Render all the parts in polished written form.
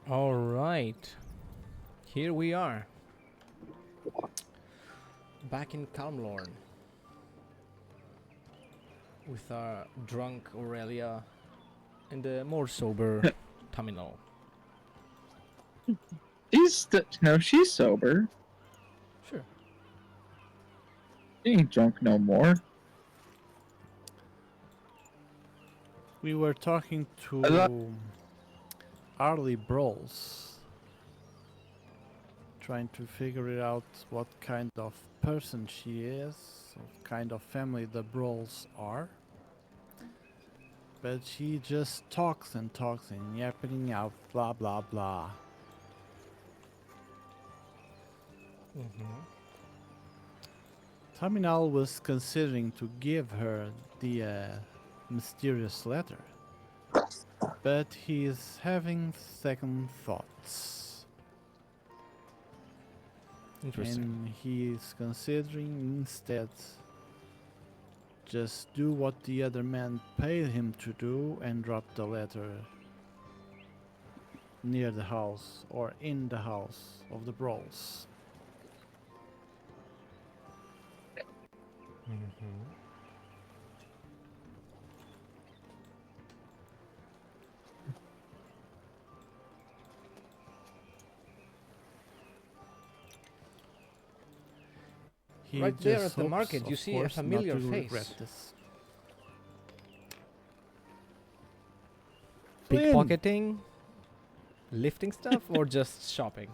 All right, here we are, back in Calmlorn, with our drunk Aurelia and the more sober Taminal. No, she's sober. Sure. She ain't drunk no more. We were talking I thought, to Arlie Brawls, trying to figure it out what kind of person she is, what kind of family the Brawls are. But she just talks and talks and yapping out blah blah blah. Mm-hmm. Taminal was considering to give her the mysterious letter, but he is having second thoughts. Interesting. And he is considering instead just do what the other man paid him to do and drop the letter near the house or in the house of the Brawls. Mm-hmm. He Right there just at the hopes, market, you of see a course, not familiar to regret face. this. Flynn! Pickpocketing, lifting stuff, or just shopping?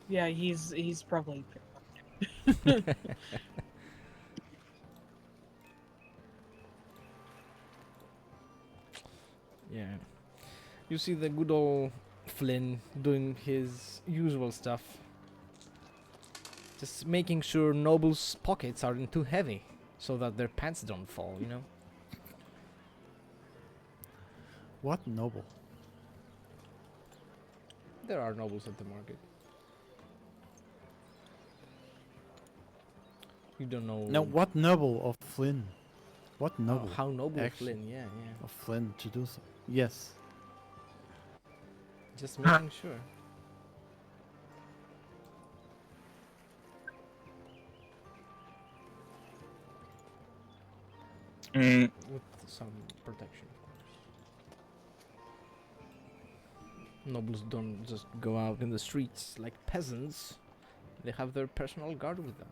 Yeah, he's probably. Yeah. You see the good old Flynn doing his usual stuff. Just making sure nobles' pockets aren't too heavy, so that their pants don't fall, you know? What noble? There are nobles at the market. You don't know No, what noble of Flynn? What noble how noble actually Flynn, yeah, yeah. of Flynn to do so? Yes. Just making sure. mm, With some protection, of course. Nobles don't just go out in the streets like peasants. They have their personal guard with them.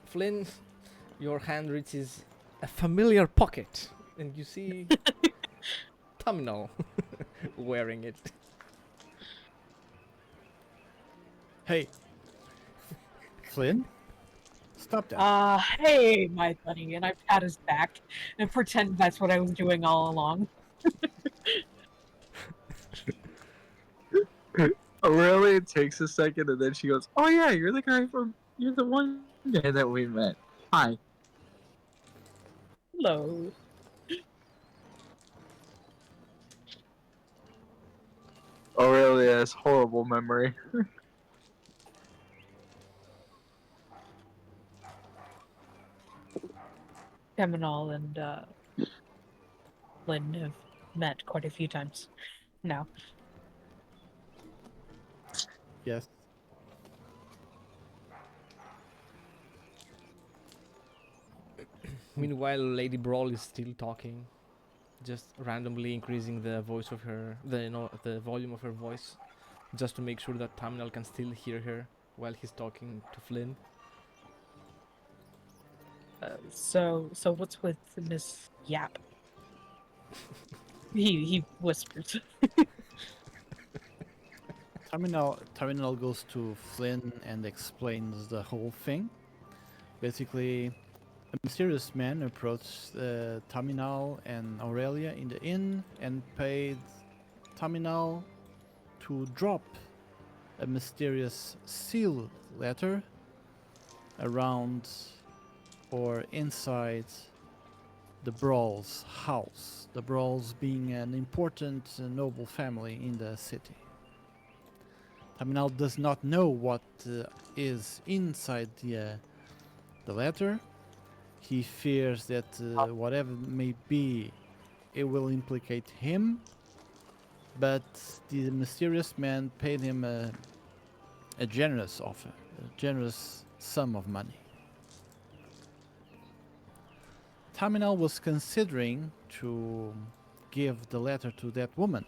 Flynn, your hand reaches a familiar pocket, and you see Terminal wearing it. Hey, Flynn, stop that. Hey, my buddy, and I pat his back and pretend that's what I was doing all along. Aurelia takes a second and then she goes, "Oh yeah, you're the one guy that we met. Hi." Hello. Aurelia has horrible memory. Teminol and Lynn have met quite a few times now. Yes. Meanwhile, Lady Brawl is still talking, just randomly increasing the voice of her, the volume of her voice, just to make sure that Terminal can still hear her while he's talking to Flynn. So what's with Miss Yap? He whispers. Terminal goes to Flynn and explains the whole thing. Basically, a mysterious man approached Terminal and Aurelia in the inn and paid Terminal to drop a mysterious seal letter around or inside the Brawls' house. The Brawls being an important noble family in the city. Terminal does not know what is inside the letter. he fears that whatever it may be, it will implicate him. But the mysterious man paid him a generous offer, a generous sum of money. Taminal was considering to give the letter to that woman,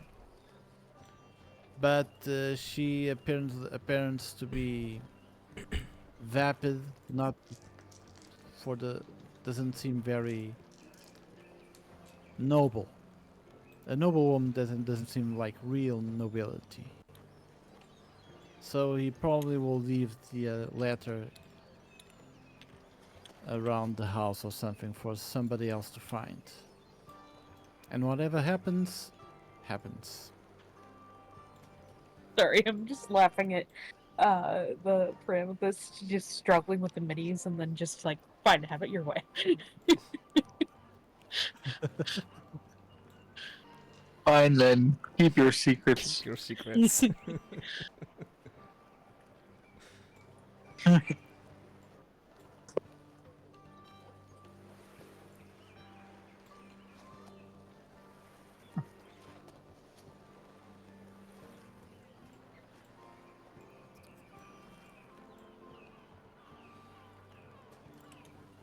but she appears to be vapid, not for the doesn't seem very noble. A noble woman doesn't seem like real nobility. So he probably will leave the letter around the house or something for somebody else to find. And whatever happens, happens. Sorry, I'm just laughing at the prim that's just struggling with the minis and then just like, fine, have it your way. Fine then. Keep your secrets. Keep your secrets.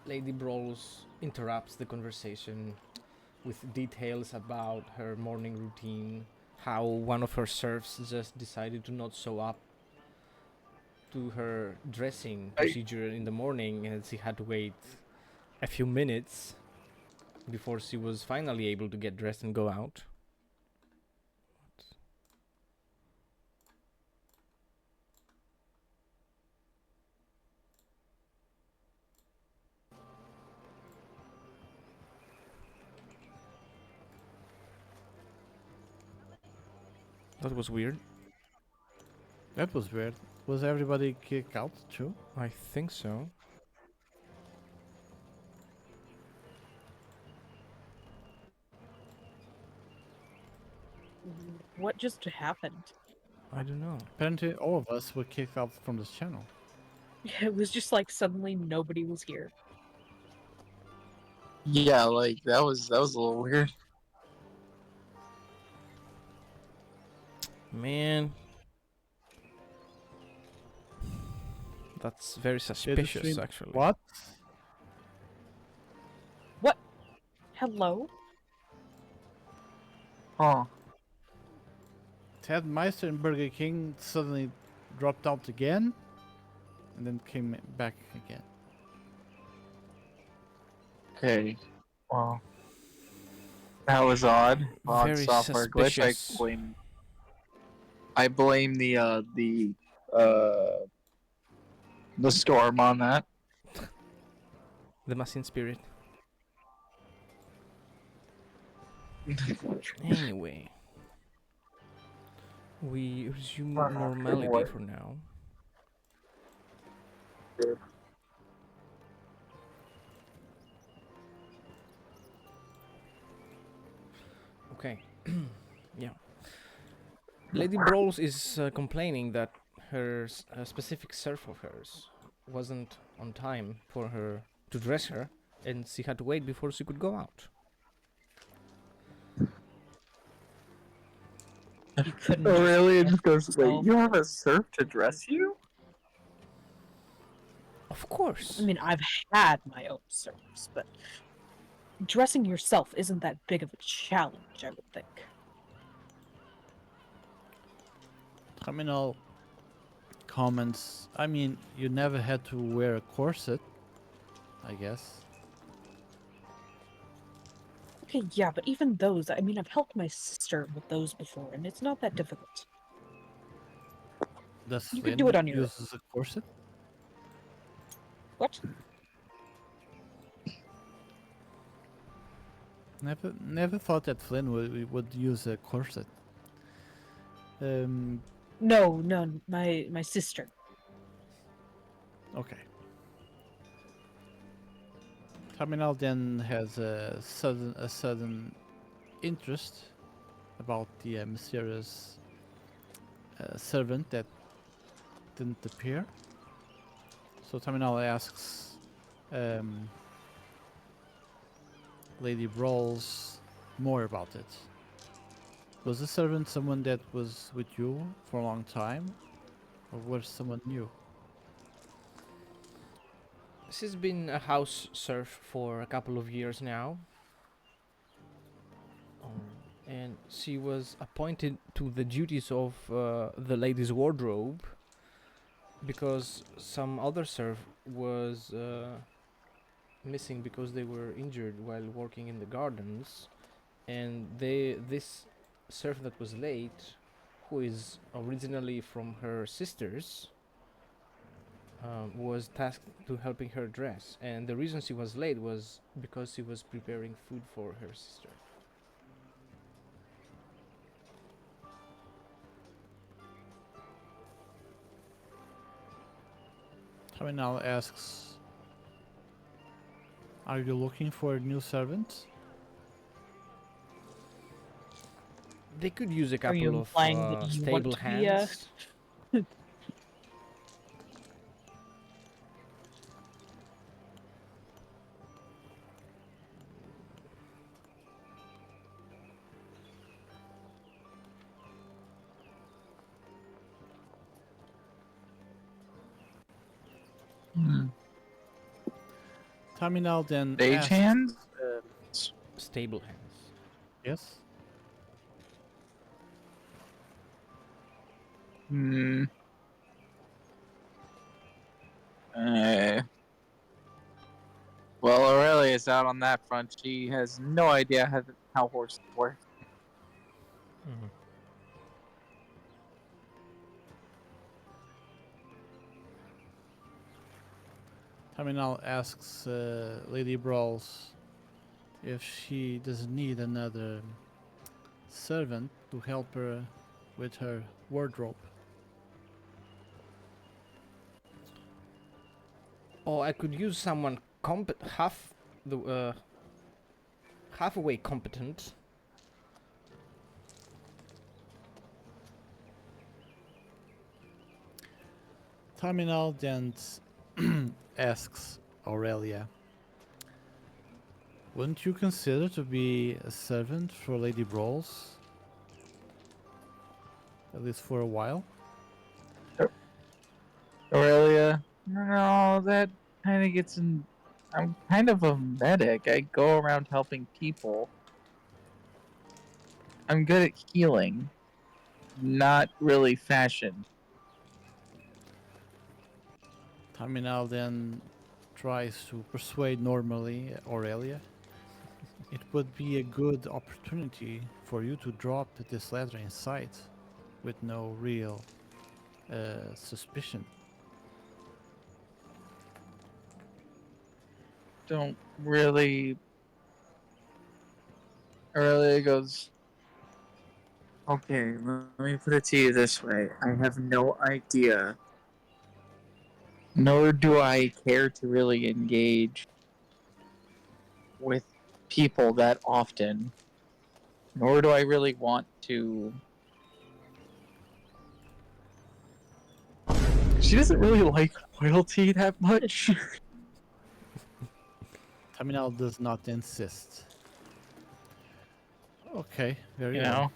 Lady Brawls interrupts the conversation with details about her morning routine, how one of her serfs just decided to not show up to her dressing procedure in the morning and she had to wait a few minutes before she was finally able to get dressed and go out. That was weird. That was weird. Was everybody kicked out too? I think so. What just happened? I don't know. Apparently, all of us were kicked out from this channel. It was just like suddenly nobody was here. Yeah, like that was a little weird. Man. That's very suspicious, actually. What? What? Hello? Huh. Ted Meister and Burger King suddenly dropped out again, and then came back again. Okay. Well, that was odd. Odd Very software glitch. suspicious. I blame the storm on that. The machine spirit. Anyway. We resume normality for now. Okay. Yeah. Lady Brawls is complaining that her specific serf of hers wasn't on time for her to dress her, and she had to wait before she could go out. You couldn't. Oh, just really? It dress just goes, wait, yourself? you have a serf to dress you? Of course. I mean, I've had my own serves, but dressing yourself isn't that big of a challenge, I would think. Terminal comments. I mean, you never had to wear a corset, I guess. Okay, yeah, but even those, I mean, I've helped my sister with those before, and it's not that difficult. Does You could Flynn do it on your own. uses a corset? What? Never thought that Flynn would use a corset. No, my sister. Okay. Terminal then has a sudden interest about the mysterious servant that didn't appear. So Terminal asks Lady Brawls more about it. Was the servant someone that was with you for a long time, or was someone new? She's been a house serf for a couple of years now. And she was appointed to the duties of the lady's wardrobe because some other serf was missing because they were injured while working in the gardens, and this serf that was late, who is originally from her sisters, was tasked to helping her dress, and the reason she was late was because she was preparing food for her sister. Terminal asks, are you looking for a new servant? They could use a Are you couple of implying that you want stable to be a? hands. Hmm. Terminal then Stage asks, hands? Stable hands. yes? Hmm. Uh, well, Aurelia's out on that front. She has no idea how horses work. Terminal asks Lady Brawls if she doesn't need another servant to help her with her wardrobe. Oh, I could use someone halfway competent. Terminal then asks Aurelia, wouldn't you consider to be a servant for Lady Brawls? At least for a while? Aurelia, no, that kind of gets in. I'm kind of a medic. I go around helping people. I'm good at healing, not really fashion. Terminal then tries to persuade normally Aurelia. It would be a good opportunity for you to drop this letter in sight with no real suspicion. Don't really. Aurelia goes, okay, let me put it to you this way. I have no idea, nor do I care to really engage with people that often, nor do I really want to. She doesn't really like loyalty that much. Terminal does not insist. Okay, very You well. know,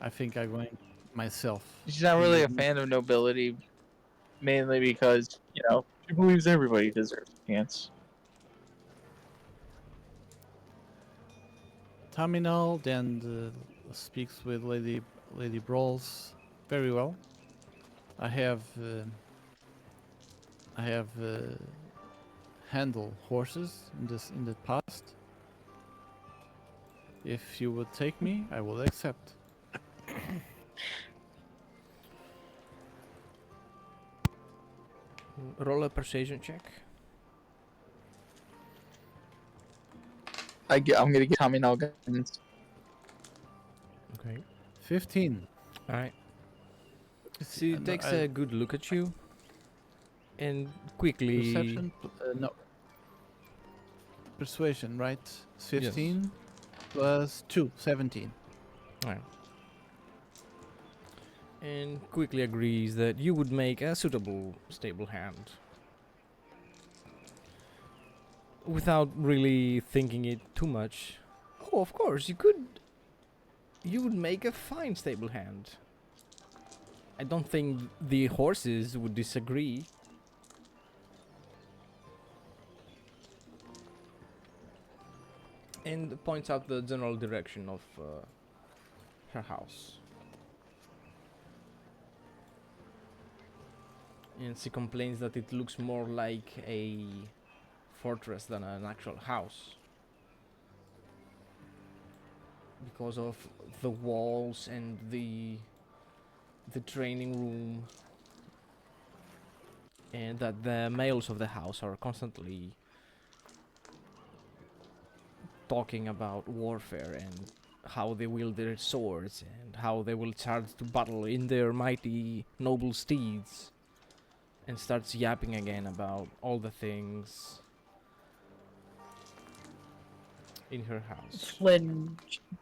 I think I'm going myself. she's not really a fan of nobility, mainly because, she believes everybody deserves a chance. Terminal then speaks with Lady Brawls. Very well. I have handled horses in the past. If you would take me, I will accept. Roll a persuasion check. I'm gonna get Tommy Nalgans. Okay. 15. All right. She takes a good look at you and quickly. Perception, no. Persuasion, right? 15 plus 2, 17. Alright. And quickly agrees that you would make a suitable stable hand. without really thinking it too much, oh, of course, you could. You would make a fine stable hand. I don't think the horses would disagree. And points out the general direction of her house. And she complains that it looks more like a fortress than an actual house. Because of the walls and the training room, and that the males of the house are constantly talking about warfare and how they wield their swords and how they will charge to battle in their mighty noble steeds, and starts yapping again about all the things in her house. Flynn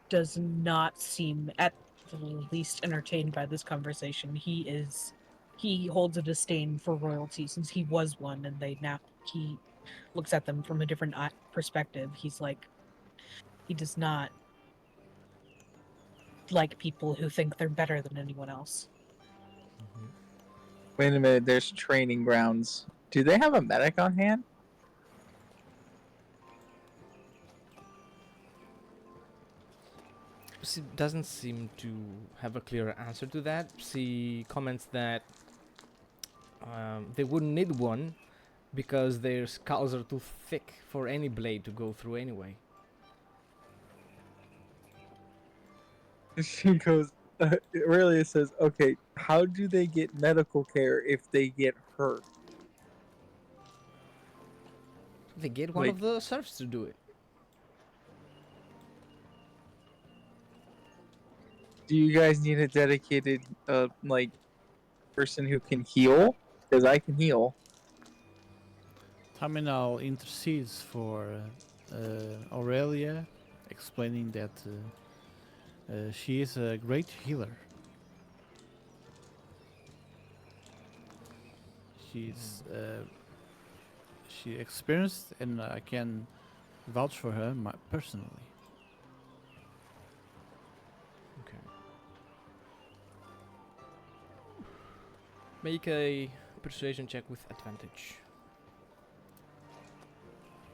does not seem at the least entertained by this conversation. He holds a disdain for royalty since he was one, and he looks at them from a different perspective. He's like, he does not like people who think they're better than anyone else. Mhm. Wait a minute, there's training grounds. Do they have a medic on hand? She doesn't seem to have a clear answer to that. She comments that they wouldn't need one because their skulls are too thick for any blade to go through anyway. She goes, Aurelia says, okay, how do they get medical care if they get hurt? They get one Like, of the serfs to do it. do you guys need a dedicated, like, person who can heal? Because I can heal. Terminal intercedes for Aurelia, explaining that she is a great healer. She's she experienced, and I can vouch for her personally. Okay. Make a persuasion check with advantage.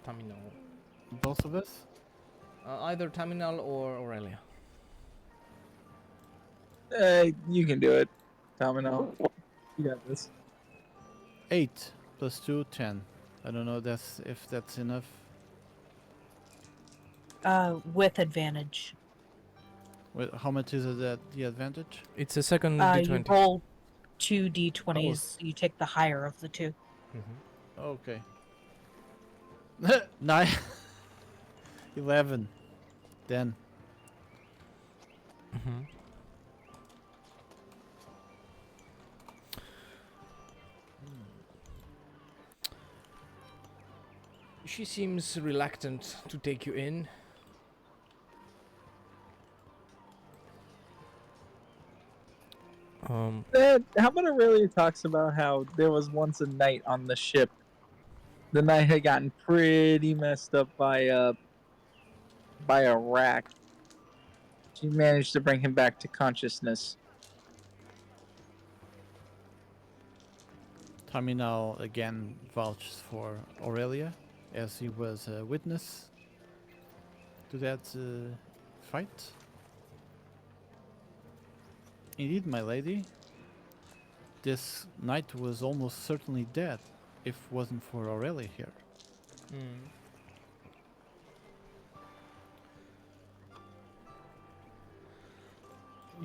Taminal. Both of us. Either Taminal or Aurelia. You can do it, Domino. You got this. 8 plus 2, 10. I don't know if that's enough. With advantage. Wait, how much is it at the advantage? It's a second You d20. roll 2 d20s. You take the higher of the two. Mm-hmm. Okay. 9. 11. 10. Mm-hmm. She seems reluctant to take you in. How about Aurelia talks about how there was once a knight on the ship. The knight had gotten pretty messed up by a rack. She managed to bring him back to consciousness. Terminal again vouches for Aurelia, as he was a witness to that fight. Indeed, my lady, this knight was almost certainly dead if it wasn't for Aurelia here. Mm.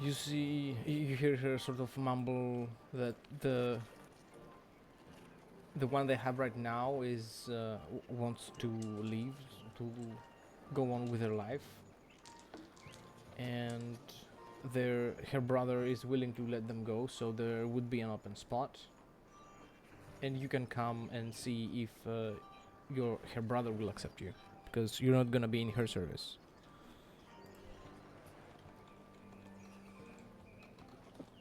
You hear her sort of mumble that the one they have right now is wants to leave, to go on with her life, and her brother is willing to let them go, so there would be an open spot, and you can come and see if her brother will accept you, because you're not gonna be in her service.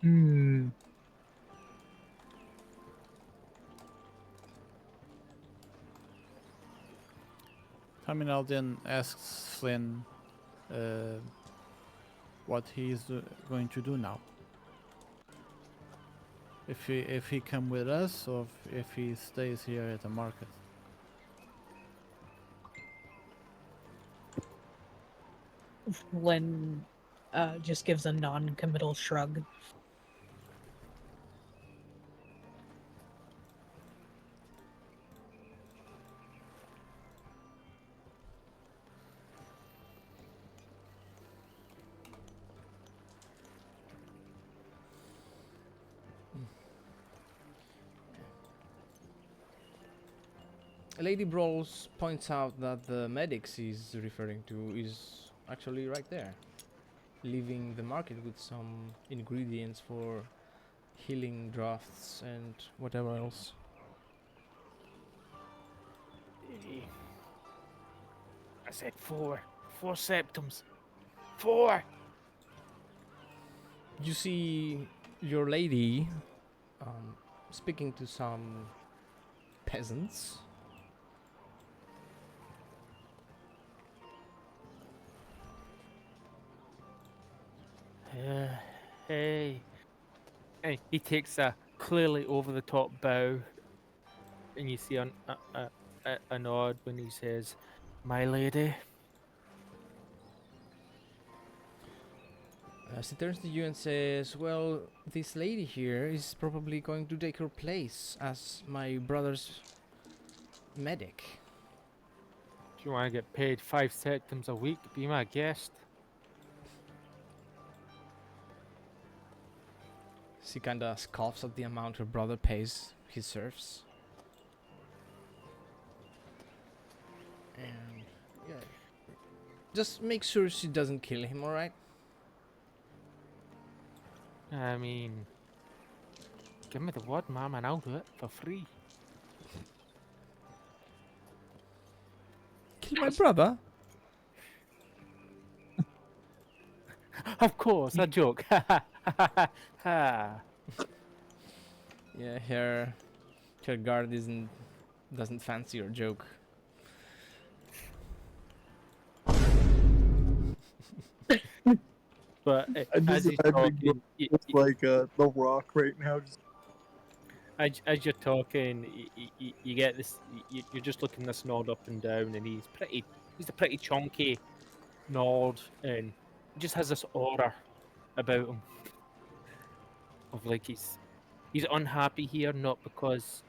Hmm. Terminal then asks Flynn what he's going to do now. If he come with us or if he stays here at the market. Flynn just gives a non-committal shrug. Lady Brawls points out that the medics he's referring to is actually right there, leaving the market with some ingredients for healing drafts and whatever else. I said 4. 4 septums. 4! You see your lady speaking to some peasants. Hey. Hey, he takes a clearly over the top bow, and you see a nod when he says, "My lady." She turns to you and says, well, this lady here is probably going to take her place as my brother's medic. Do you want to get paid 5 septums a week to be my guest? She kinda scoffs at the amount her brother pays his serfs. And yeah, just make sure she doesn't kill him, alright? I mean, give me the word, ma'am, and I'll do it for free. Kill my brother? Of course, a joke. Ha ha ha ha. Yeah, her guard doesn't fancy your joke. But I just as he's imagine talking, it's like The Rock right now. Just as you're talking, you get this. You're just looking this nod up and down, and he's a pretty chunky nod, and he just has this aura about him of like he's unhappy here, not because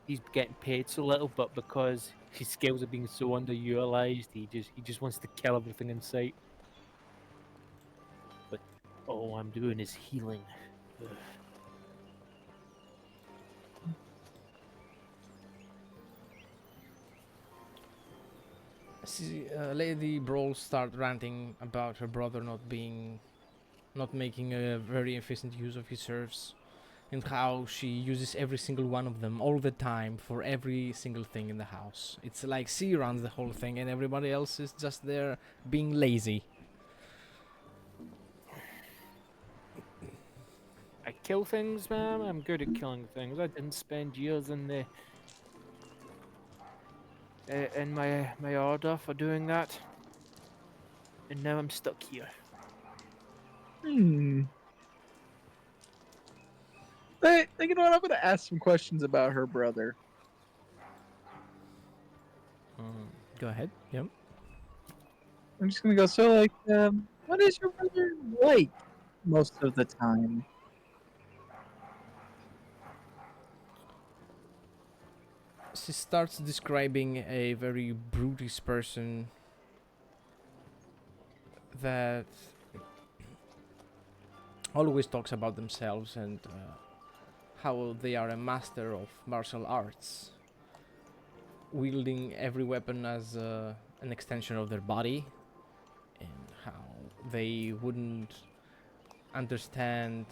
he's getting paid so little, but because his skills are being so underutilized. He just wants to kill everything in sight. But all I'm doing is healing. Ugh. Lady Brawl start ranting about her brother not making a very efficient use of his serfs, and how she uses every single one of them all the time for every single thing in the house. It's like she runs the whole thing and everybody else is just there being lazy. I kill things, ma'am. I'm good at killing things. I didn't spend years in the in my order for doing that, and now I'm stuck here. Hey, you know what? I'm gonna ask some questions about her brother. Go ahead. Yep. I'm just gonna go. So, like, what is your brother like most of the time? She starts describing a very brutish person that always talks about themselves and how they are a master of martial arts, wielding every weapon as an extension of their body, and how they wouldn't understand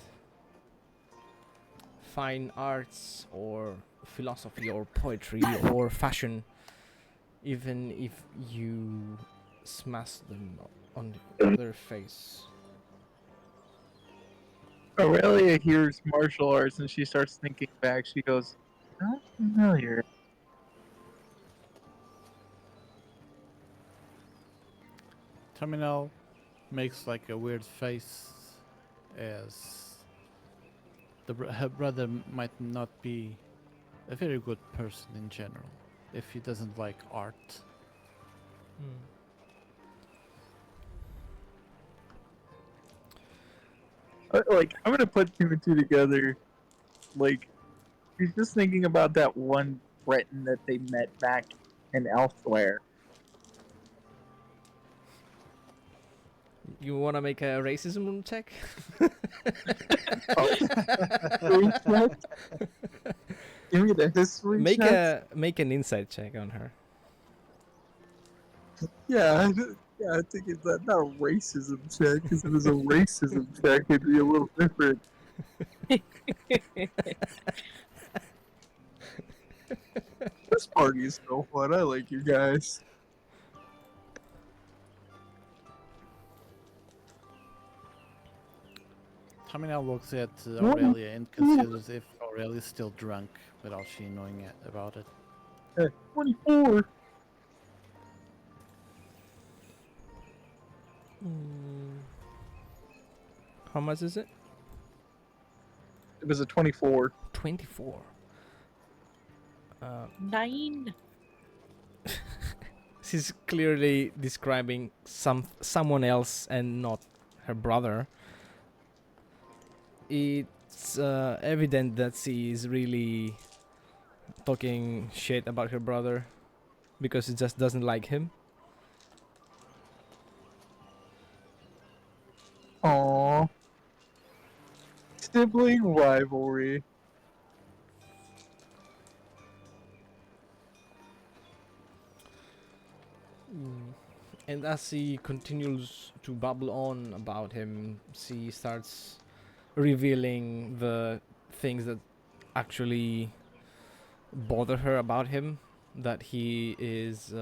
fine arts or philosophy or poetry or fashion even if you smash them on their face. Aurelia hears martial arts and she starts thinking back. She goes, "Not familiar." Terminal makes like a weird face as her brother might not be a very good person in general if he doesn't like art. Hmm. Like, I'm gonna put two and two together. Like, he's just thinking about that one Breton that they met back in Elsewhere. You want to make a racism check? Give me the history check. Make an insight check on her. Yeah, I think it's not a racism check, because if it was a racism check, it'd be a little different. This party is so fun. I like you guys. Terminal looks at Aurelia and considers if Aurelia is still drunk without she knowing about it. 24. How much is it? It was a 24. 24. 9. She's clearly describing someone else and not her brother. It's evident that she is really talking shit about her brother because she just doesn't like him. Aww. Sibling rivalry. And as she continues to babble on about him, she starts revealing the things that actually bother her about him. That he is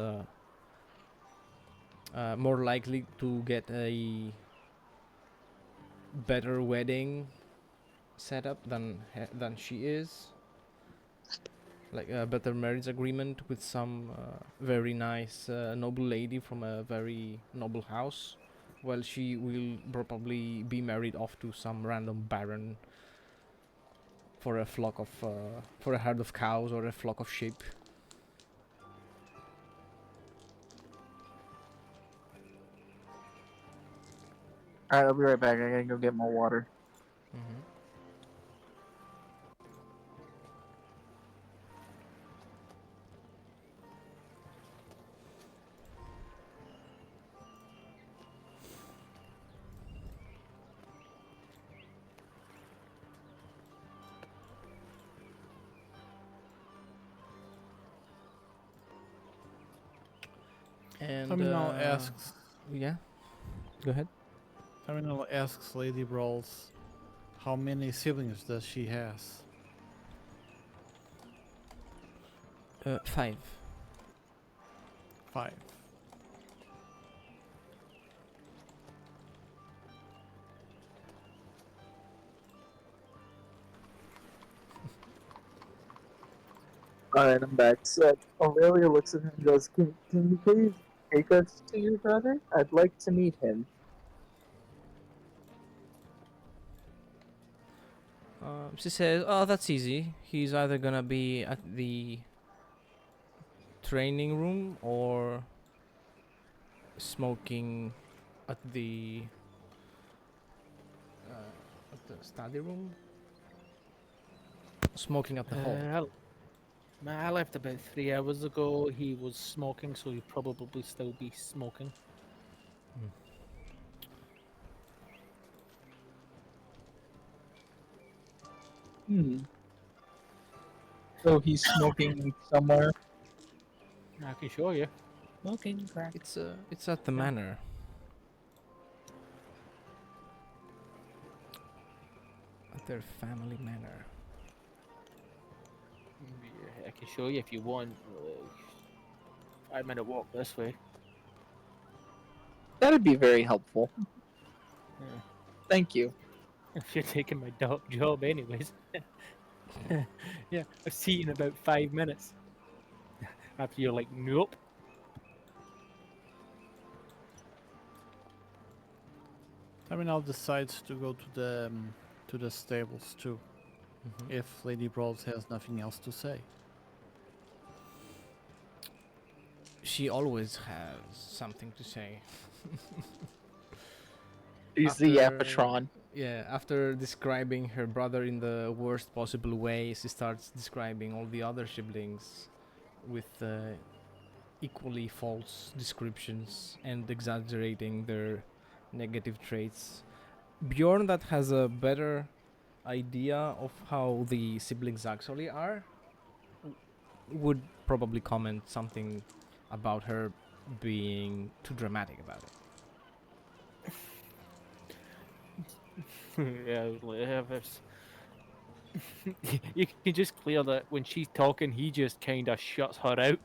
more likely to get a better wedding setup than she is. Like a better marriage agreement with some very nice noble lady from a very noble house, while she will probably be married off to some random baron for a flock of for a herd of cows or a flock of sheep. Alright, I'll be right back. I gotta go get more water. Mm-hmm. And Terminal asks. yeah, go ahead. Terminal asks Lady Brawls, how many siblings does she has? 5. 5. Alright, I'm back. So Aurelia looks at him and goes, can you please take us to your brother? I'd like to meet him. She says, "Oh, that's easy. He's either gonna be at the training room or smoking at the study room. Smoking at the hall." I left about 3 hours ago. He was smoking, so he'd probably still be smoking. So he's smoking somewhere. I can show you. Smoking crack. It's at the manor. At their family manor. Yeah, I can show you if you want. 5-minute walk this way. That'd be very helpful. Yeah. Thank you. If you're taking my job anyways. Yeah, I'll see you in about 5 minutes. After you're like, nope. Terminal decides to go to the stables too, Mhm. if Lady Brawls has nothing else to say. She always has something to say. She's the After, Yapatron. yeah, after describing her brother in the worst possible way, she starts describing all the other siblings with equally false descriptions and exaggerating their negative traits. Bjorn, that has a better idea of how the siblings actually are, would probably comment something about her being too dramatic about it. Yeah, you can just clear that when she's talking, he just kind of shuts her out,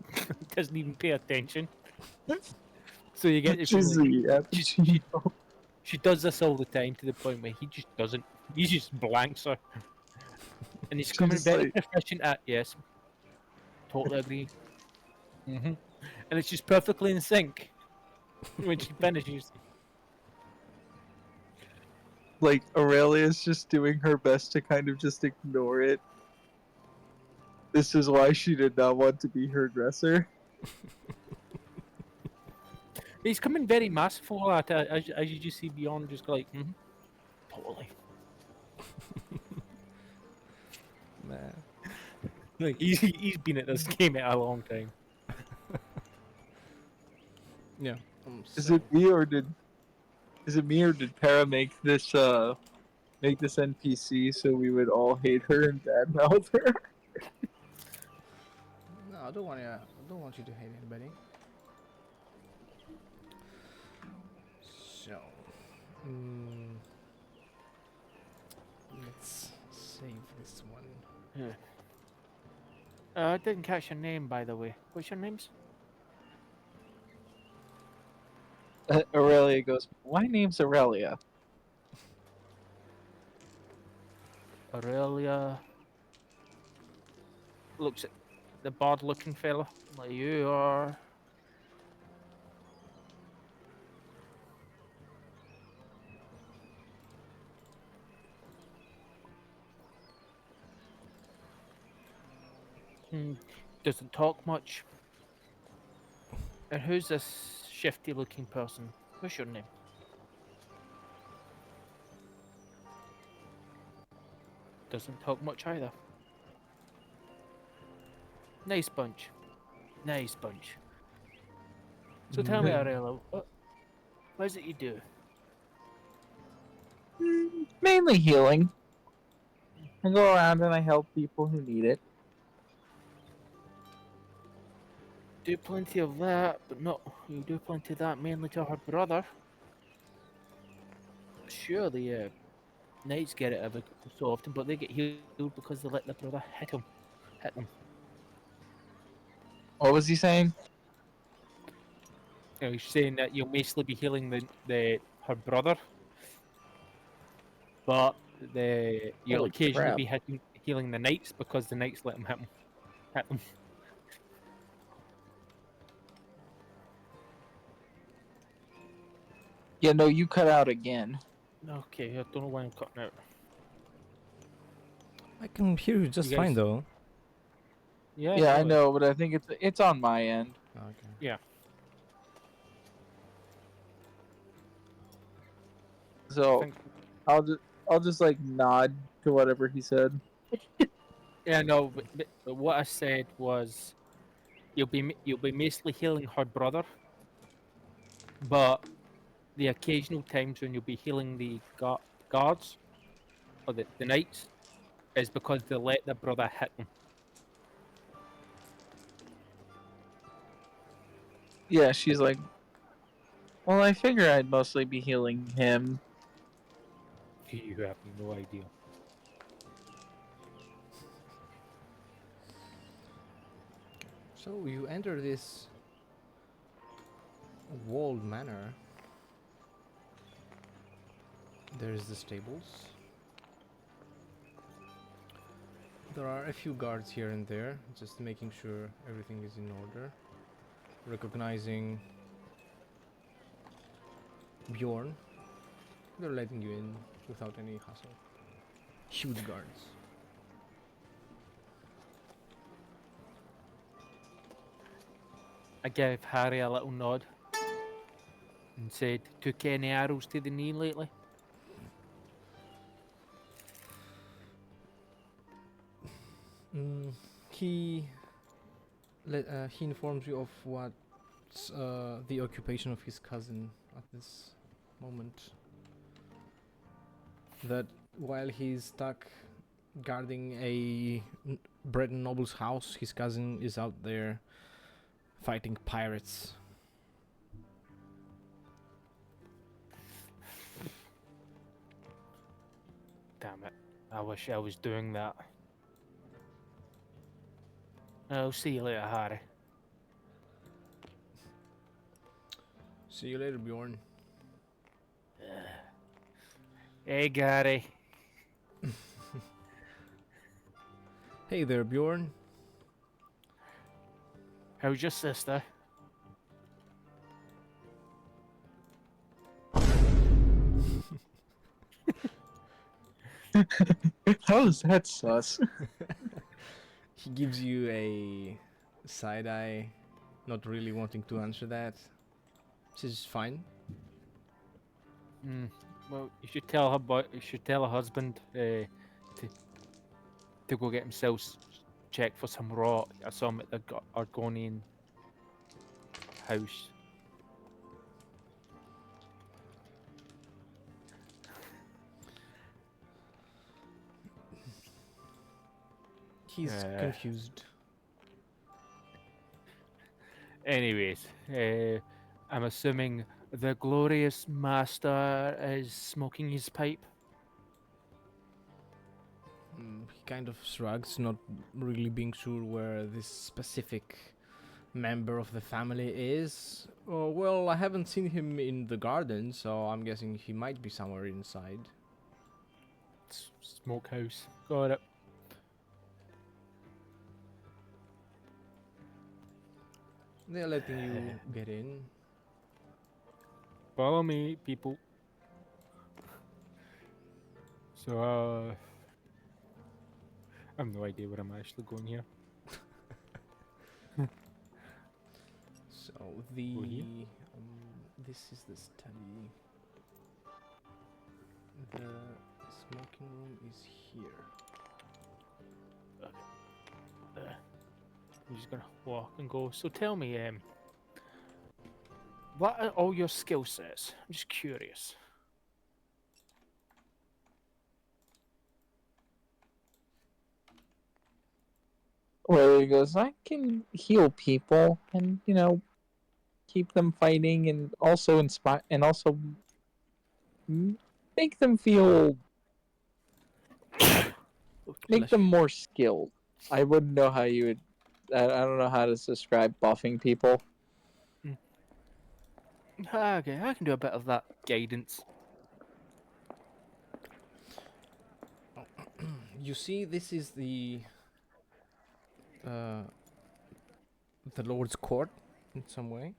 doesn't even pay attention. So you get the feeling She's like the she Yapatron. she does this all the time to the point where he just doesn't. He just blanks her, and he's She coming just very like proficient at yes, totally agree. And it's just perfectly in sync when she finishes. Aurelia's just doing her best to kind of just ignore it. This is why she did not want to be her dresser. He's coming very masterful at it, as you just see beyond, just like totally. Man. Like he's been at this game a long time. Yeah. Is So it me or did Para make this NPC so we would all hate her and badmouth her? no, I don't want you. I don't want you to hate anybody. So, mm, let's save this one. Yeah. I didn't catch your name, by the way. What's your names? Aurelia goes, "My name's Aurelia." Aurelia. Looks at the bard-looking fella. Like you are. Doesn't talk much. And who's this shifty-looking person? What's your name? Doesn't talk much either. Nice bunch. Nice bunch. So tell me, Aurelia, what is it you do? Mainly healing. I go around and I help people who need it. Do plenty of that, but not. You do plenty of that mainly to her brother. Sure, the knights get it every so often, but they get healed because they let their brother hit him. Hit them. What was he saying? He's saying that you'll mostly be healing the her brother, but you'll Holy occasionally crap. be healing the knights because the knights let him hit them. Hit them. Yeah, no, you cut out again. Okay, I don't know why I'm cutting out. I can hear you just You fine guys- though. Yeah, Yeah, I no, know, but I think it's on my end. Okay. Yeah. I So think. I'll just like nod to whatever he said. Yeah, no. But what I said was you'll be mostly healing her brother, but the occasional times when you'll be healing the guards or the knights is because they let their brother hit them. Yeah, she's like, well, I figure I'd mostly be healing him. You have no idea. So you enter this walled manor. There's the stables. There are a few guards here and there, just making sure everything is in order. Recognizing Bjorn, They're letting you in without any hassle. Huge guards. I gave Harry a little nod and said, "Took any arrows to the knee lately?" Mm, he he informs you of what's the occupation of his cousin at this moment. That while he's stuck guarding a Breton noble's house, his cousin is out there fighting pirates. Damn it. I wish I was doing that. I'll see you later, Harry. See you later, Bjorn. Hey, Gary. Hey there, Bjorn. How's your sister? How is that sus? He gives you a side eye, not really wanting to answer that. She's fine. Well, you should tell her, you should tell her husband to go get himself checked for some rot. I saw him at the Argonian house. He's confused. Anyways, I'm assuming the glorious master is smoking his pipe. He kind of shrugs, not really being sure where this specific member of the family is. Oh, well, I haven't seen him in the garden, so I'm guessing he might be somewhere inside. Smokehouse. Got it. They're letting you get in. Follow me, people. So, I have no idea where I'm actually going here. So here? this is the study. The smoking room is here. I'm just gonna walk and go. So tell me, what are all your skill sets? I'm just curious. Where he goes, I can heal people and keep them fighting and also inspire and also make them feel make them more skilled. I wouldn't know how you would. I don't know how to describe buffing people. Okay, I can do a bit of that guidance. You see, this is uh, the Lord's court in some way.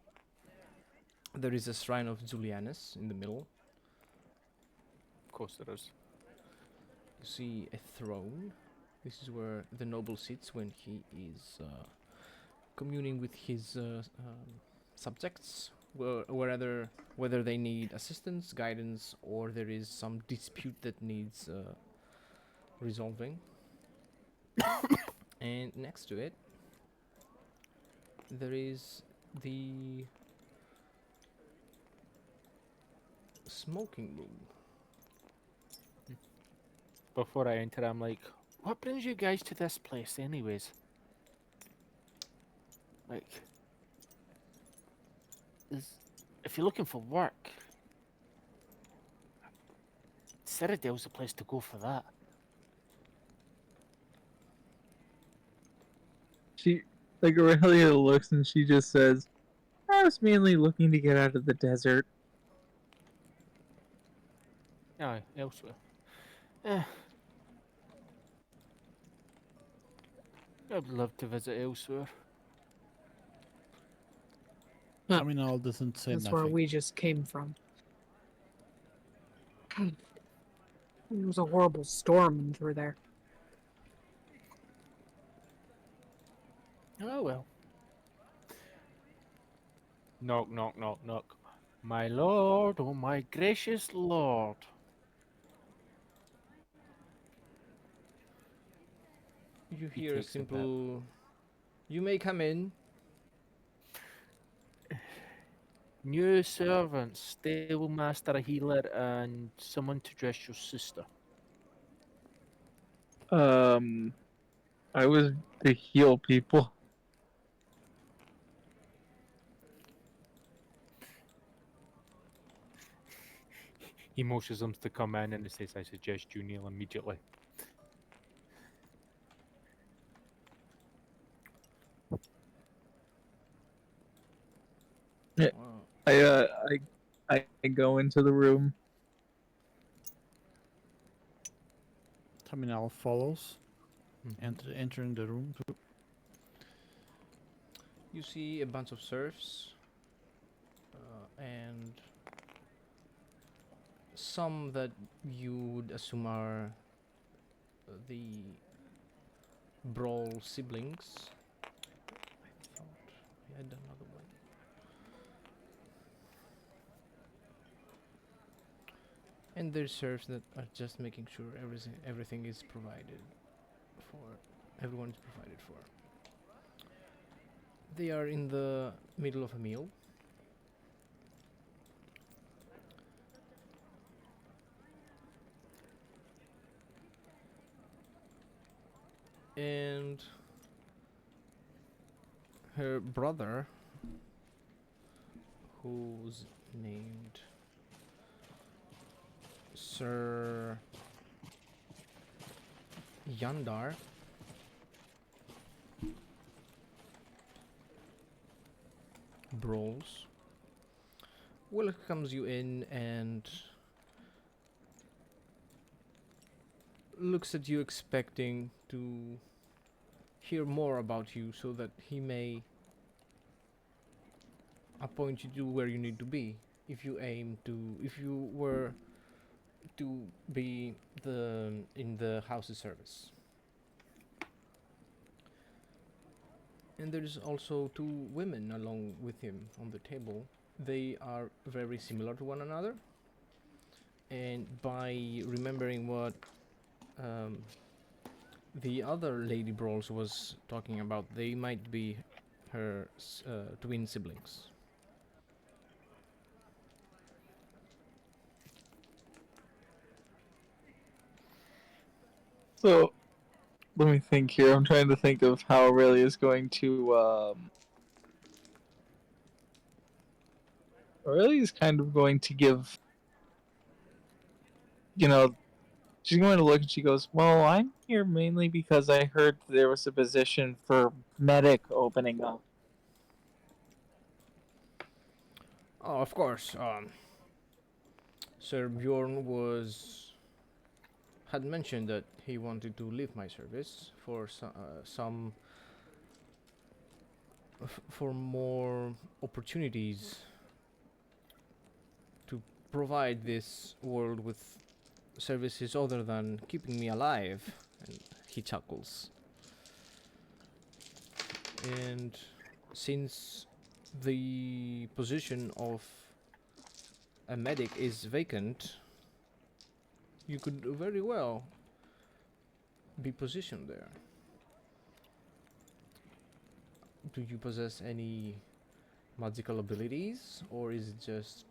There is a shrine of Julianus in the middle. Of course there is. You see a throne. This is where the noble sits when he is communing with his subjects, whether they need assistance, guidance, or there is some dispute that needs resolving. And next to it, there is the smoking room. Before I enter, I'm like, what brings you guys to this place, anyways? Like, if you're looking for work, Citadel's the place to go for that. She Aurelia looks and she just says, I was mainly looking to get out of the desert. Aye, elsewhere. Eh. I'd love to visit elsewhere. Terminal doesn't say That's nothing. where we just came from. It was a horrible storm through there. Oh well. Knock, knock, knock, knock. My lord, oh my gracious lord. You He hear a takes a bit. simple, "You may come in." New servants, stable master, a healer, and someone to dress your sister. Um, I was to heal people. He motions them to come in and he says, I suggest you kneel immediately. Yeah, Wow. I go into the room. Terminal follows, Mhm. entering the room. You see a bunch of serfs, and some that you would assume are the Brawl siblings. I thought I had another one. And there's serfs that are just making sure everything is provided for. Everyone is provided for. They are in the middle of a meal. And her brother, who's named Sir Yandar, brawls, welcomes you in and looks at you expecting to hear more about you so that he may appoint you to where you need to be if you were to be in the house's service. And there's also two women along with him on the table. They are very similar to one another, and by remembering what um, the other Lady Brawls was talking about, they might be her twin siblings. So let me think here. I'm trying to think of how Aurelia is going to. Aurelia is kind of going to give. You know, she's going to look and she goes, "Well, I'm here mainly because I heard there was a position for medic opening up." Oh, of course. Sir Bjorn was had mentioned that he wanted to leave my service for some for more opportunities to provide this world with services other than keeping me alive. And he chuckles. And since the position of a medic is vacant, you could very well be positioned there. Do you possess any magical abilities, or is it just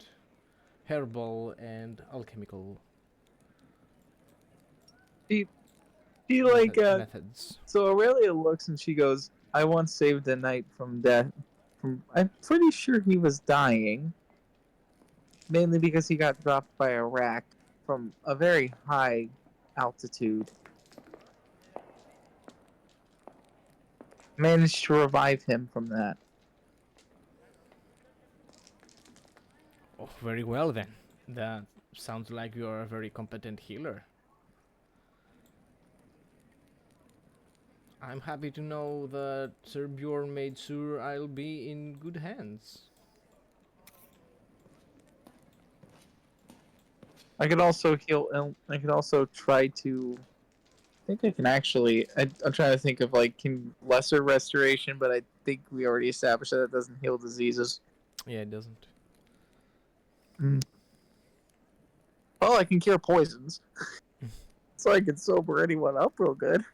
herbal and alchemical She, she like methods? So Aurelia looks and she goes, "I once saved a knight from death. From I'm pretty sure he was dying, mainly because he got dropped by a rack from a very high altitude. Managed to revive him from that." Oh, very well then. That sounds like you are a very competent healer. I'm happy to know that Sir Bjorn made sure I'll be in good hands. I could also heal. I could also try to. I think I can actually. I'm trying to think of like can lesser restoration, but I think we already established that it doesn't heal diseases. Yeah, it doesn't. Well, I can cure poisons, so I can sober anyone up real good.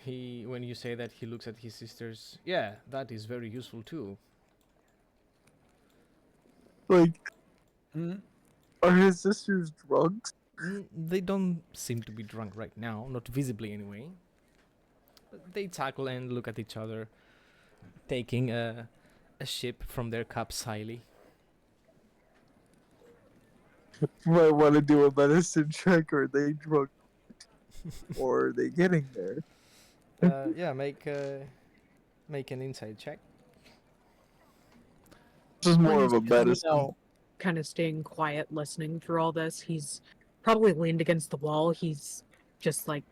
When you say that, he looks at his sisters. Yeah, that is very useful too. Like, Mm, are his sisters drugs? They don't seem to be drunk right now, not visibly anyway. But they tackle and look at each other, taking a sip from their cups highly. Might want to do a medicine check. Are they drunk, or are they getting there? Yeah, make an insight check. This is more please of a tell me medicine. now. Kind of staying quiet, listening through all this. He's probably leaned against the wall. He's just like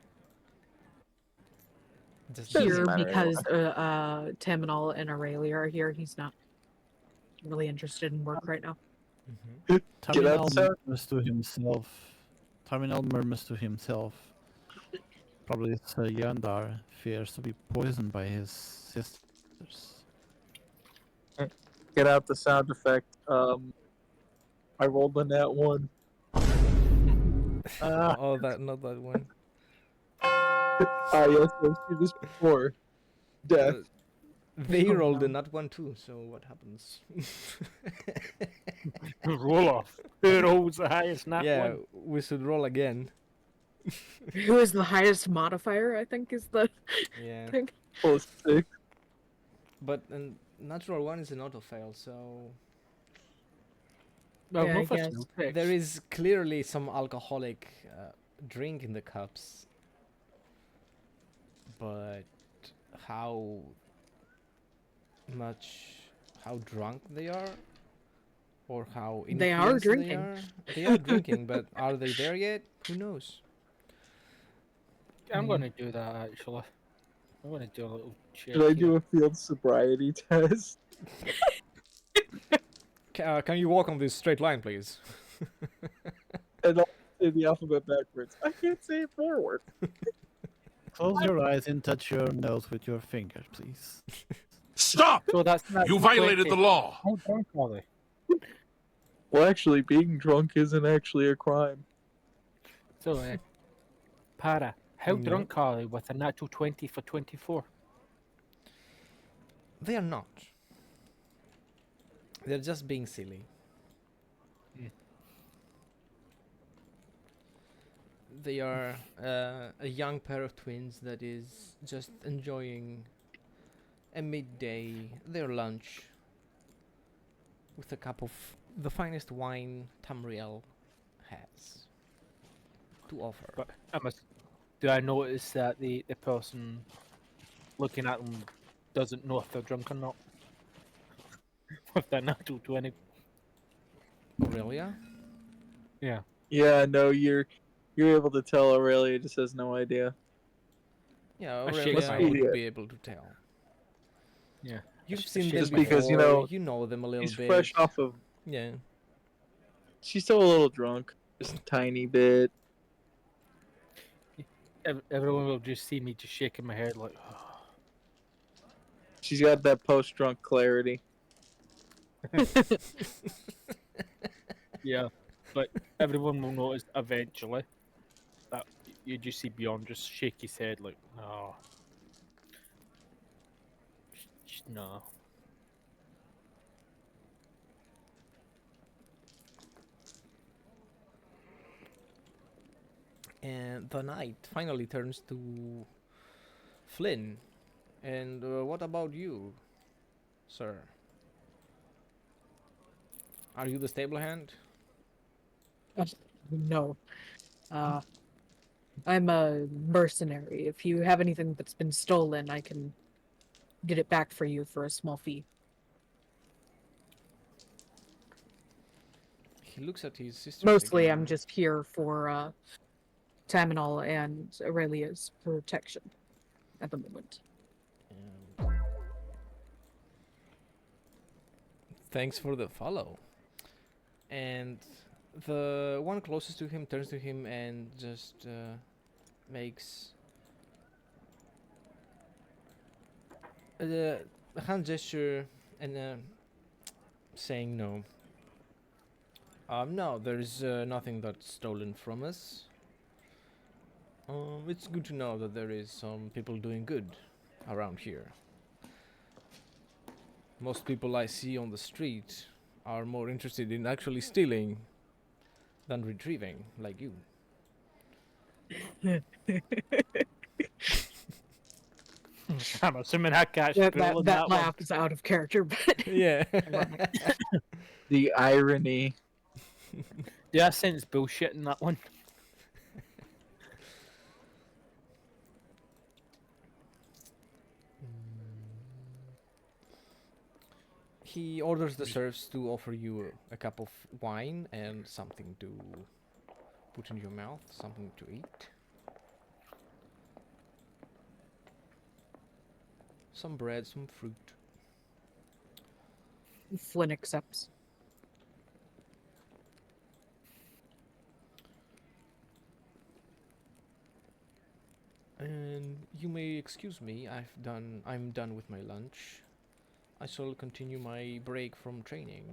Just Doesn't here listening. matter anyway. because Taminal and Aurelia are here. He's not really interested in work right now. Mm-hmm. Get out Terminal the sound. murmurs to himself. Terminal murmurs to himself. Probably Yandar fears to be poisoned by his sisters. Get out the sound effect. I rolled a nat one. Oh, that not that one. Ah, yes, I've seen this before. Death. They Oh, rolled a no. nat one too. So what happens? Roll off. Who rolls the highest nat Yeah, one? we should roll again. Who is the highest modifier? I think is the Yeah, thing. Plus 6. but a natural one is an auto fail, so Well, Yeah, no I for guess. skill checks. there is clearly some alcoholic drink in the cups. But how much, how drunk they are, or how They are influenced drinking. they are drinking, but are they there yet? Who knows? I'm going to do that actually. I'm going to do a little check. Should I here. do a field sobriety test? Can you walk on this straight line, please? And I'll say the alphabet backwards. I can't say it forward. Close your eyes and touch your nose with your finger, please. Stop! So that's not You violated the 20. law. How drunk are they? Well, actually, being drunk isn't actually a crime. So, Para, how No. drunk are they with a natural 20 for 24? They are not. They're just being silly. They are a young pair of twins that is just enjoying a midday, their lunch, with a cup of the finest wine Tamriel has to offer. But do I notice that the person looking at them doesn't know if they're drunk or not? With their natural 20. Aurelia? Yeah. Yeah, no, you're able to tell Aurelia just has no idea. Yeah, I shake Aurelia my would head. be able to tell. Yeah. You've Just seen them Just before, because, you know, you know them a little She's bit. fresh off of. Yeah. She's still a little drunk, just a tiny bit. Everyone will just see me just shaking my head like, She's got that post-drunk clarity. yeah. But everyone will notice eventually that you just see Beyond just shake his head like, no. No. And the night finally turns to Flynn. And what about you, sir? Are you the stable hand? No. I'm a mercenary. If you have anything that's been stolen, I can get it back for you for a small fee. He looks at his sister. Mostly, I'm just here for Taminal and Aurelia's protection at the moment. Thanks for the follow. And the one closest to him turns to him and just makes a hand gesture and saying no. No, there's nothing that's stolen from us. It's good to know that there is some people doing good around here. Most people I see on the street are more interested in actually stealing than retrieving, like you. I'm assuming I catch That Bull in that that one. laugh is out of character, but Yeah. The irony. Yeah, I sense bullshit in that one. He orders the serfs to offer you a cup of wine and something to put in your mouth, something to eat. Some bread, some fruit. Flynn accepts. And you may excuse me, I'm done with my lunch. I shall continue my break from training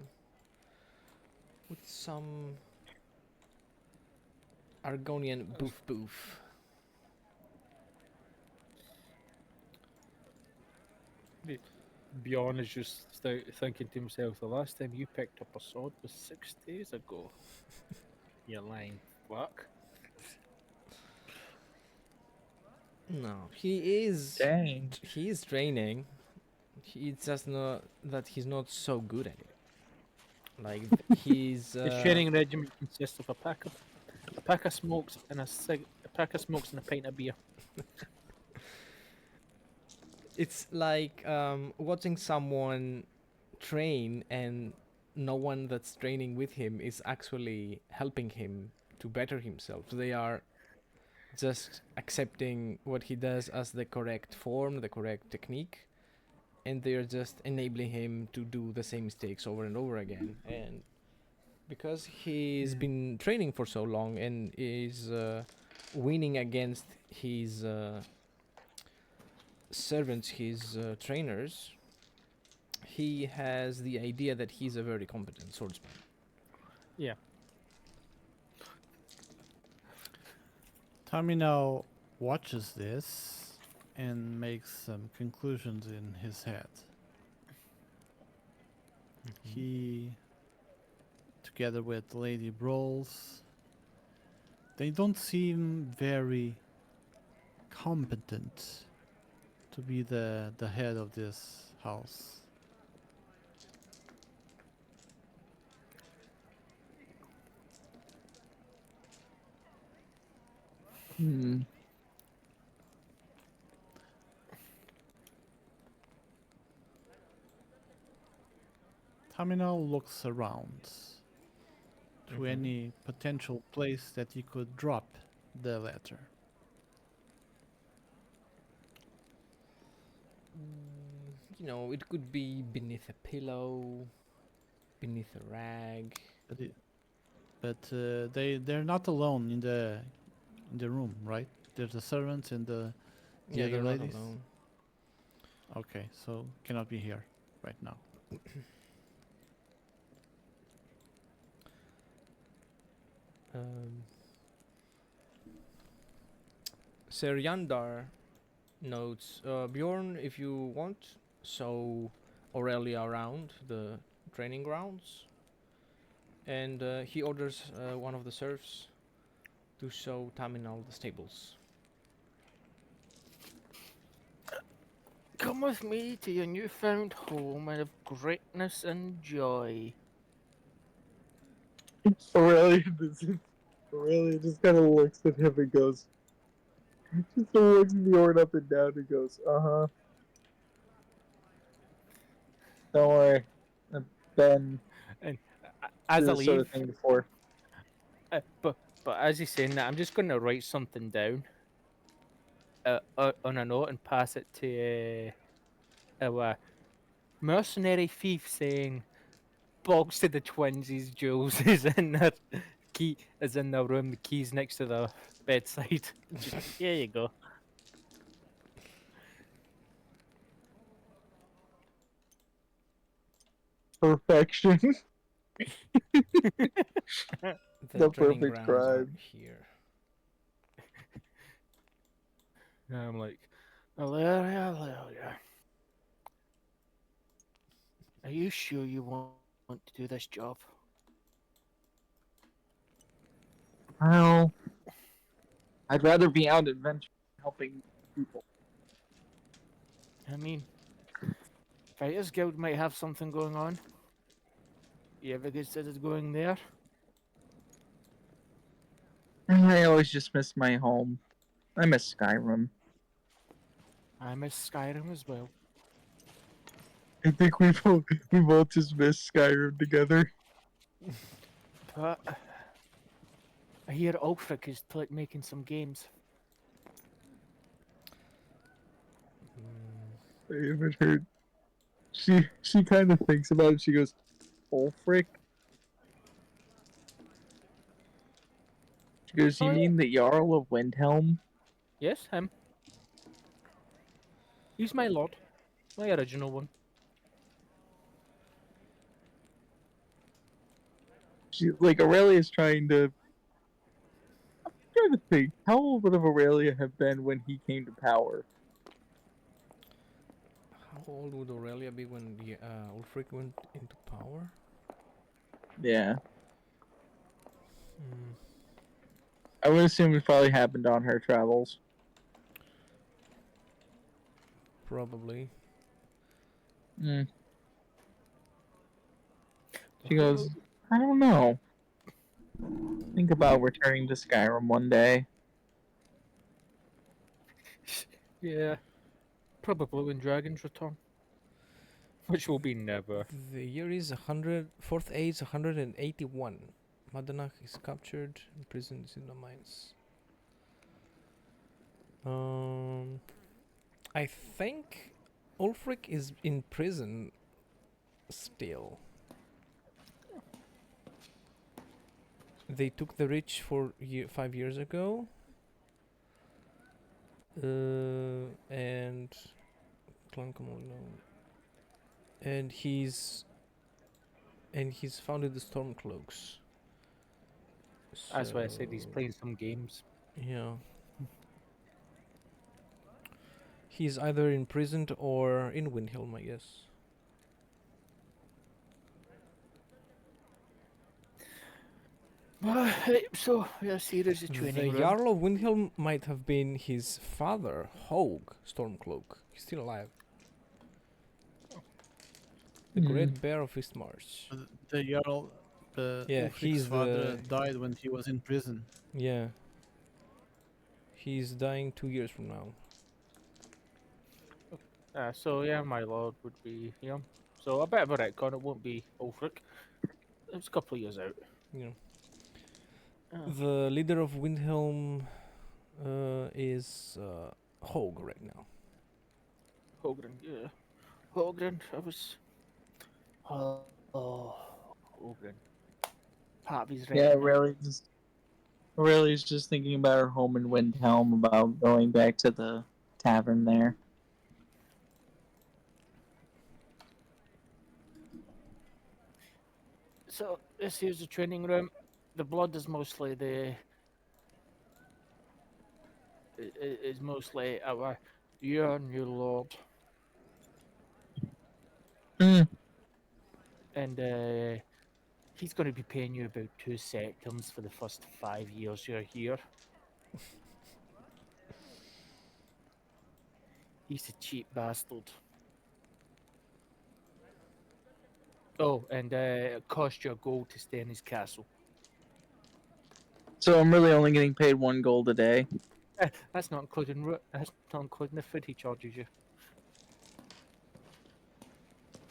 with some Argonian boof boof. Bjorn is just thinking to himself, the last time you picked up a sword was 6 days ago. You lying fuck. No, he is training. It's just not that he's not so good at it. Like he's His training regimen consists of a pack of smokes and a pack of smokes and a pint of beer. it's like watching someone train and no one that's training with him is actually helping him to better himself. They are just accepting what he does as the correct form, the correct technique, and they are just enabling him to do the same mistakes over and over again. And because he's been training for so long and is winning against his servants, his trainers, he has the idea that he's a very competent swordsman. Yeah. Tamino watches this and makes some conclusions in his head. He, together with Lady Brawls, they don't seem very competent to be the head of this house. Hmm. Tamino looks around to any potential place that he could drop the letter. You know, it could be beneath a pillow, beneath a rag. But they're not alone in the room, right? There's the servants and the Yeah, other you're not ladies? alone. Okay, so cannot be here right now. Um, Sir Yandar notes, Bjorn, if you want, show Aurelia around the training grounds. And he orders one of the serfs to show Taminal the stables. Come with me to your newfound home of greatness and joy. Aurelia just kind of looks at him and goes, just looks Bjorn up and down and goes, uh-huh. Don't worry. I've been And as through I this sort leave, of thing before. but as he's saying that, I'm just going to write something down on a note and pass it to our mercenary thief, saying, box to the twinsies, Jules, is in their key is in their room. The key's next to the bedside. Just here you go. Perfection. The The training perfect grounds are crime. here. And I'm like, Valeria. Are you sure you want to do this job? Well, I'd rather be out adventuring, helping people. I mean, Fighters Guild might have something going on. You ever considered going there? I always just miss my home. I miss Skyrim. I miss Skyrim as well. I think we both just miss Skyrim together. But I hear Ulfric is making some games. Mm, I haven't heard. She kind of thinks about it. She goes, "Oh frick." She goes, Oh "You yeah. mean the Jarl of Windhelm?" Yes, him. He's my lord. My original one. She like Aurelia's trying to. I'm trying to think. How old would have Aurelia have been when he came to power? how old would Aurelia be when the Ulfric went into power? Yeah, Hmm, I would assume it probably happened on her travels. probably. Mm. She goes, "I don't know. Think about returning to Skyrim one day." Yeah, probably when dragons return, which will be never. The year is 100. Fourth age 181. Madanach is captured, imprisoned in the mines. I think Ulfric is in prison still. They took the rich 5 years ago, and Clan Komodo, and he's founded the Stormcloaks. That's why I said he's So playing some games. yeah, he's either imprisoned or in Windhelm, I guess. So yes, here is the training The room. Jarl of Windhelm might have been his father, Hogue Stormcloak. He's still alive. The Mm. Great Bear of Eastmarch. The Jarl, Yeah, Ulfric's he's father the died when he was in prison. yeah. He's dying 2 years from now. So yeah, my lord would be him. So a bit of a retcon. It won't be Ulfric. It's a couple of years out. You know, Oh, the leader of Windhelm is Hogue right now. Hogren, yeah. Hogren, I was. Oh, Hogren. Part of his Yeah, retinue. Aurelia's just thinking about her home in Windhelm, about going back to the tavern there. So this here's the training room. The blood is mostly is mostly our your new lord, Mm. and he's going to be paying you about 2 septims for the first 5 years you're here. He's a cheap bastard. Oh, and it cost you a gold to stay in his castle. So I'm really only getting paid 1 gold a day. That's not including that's not including the food he charges you.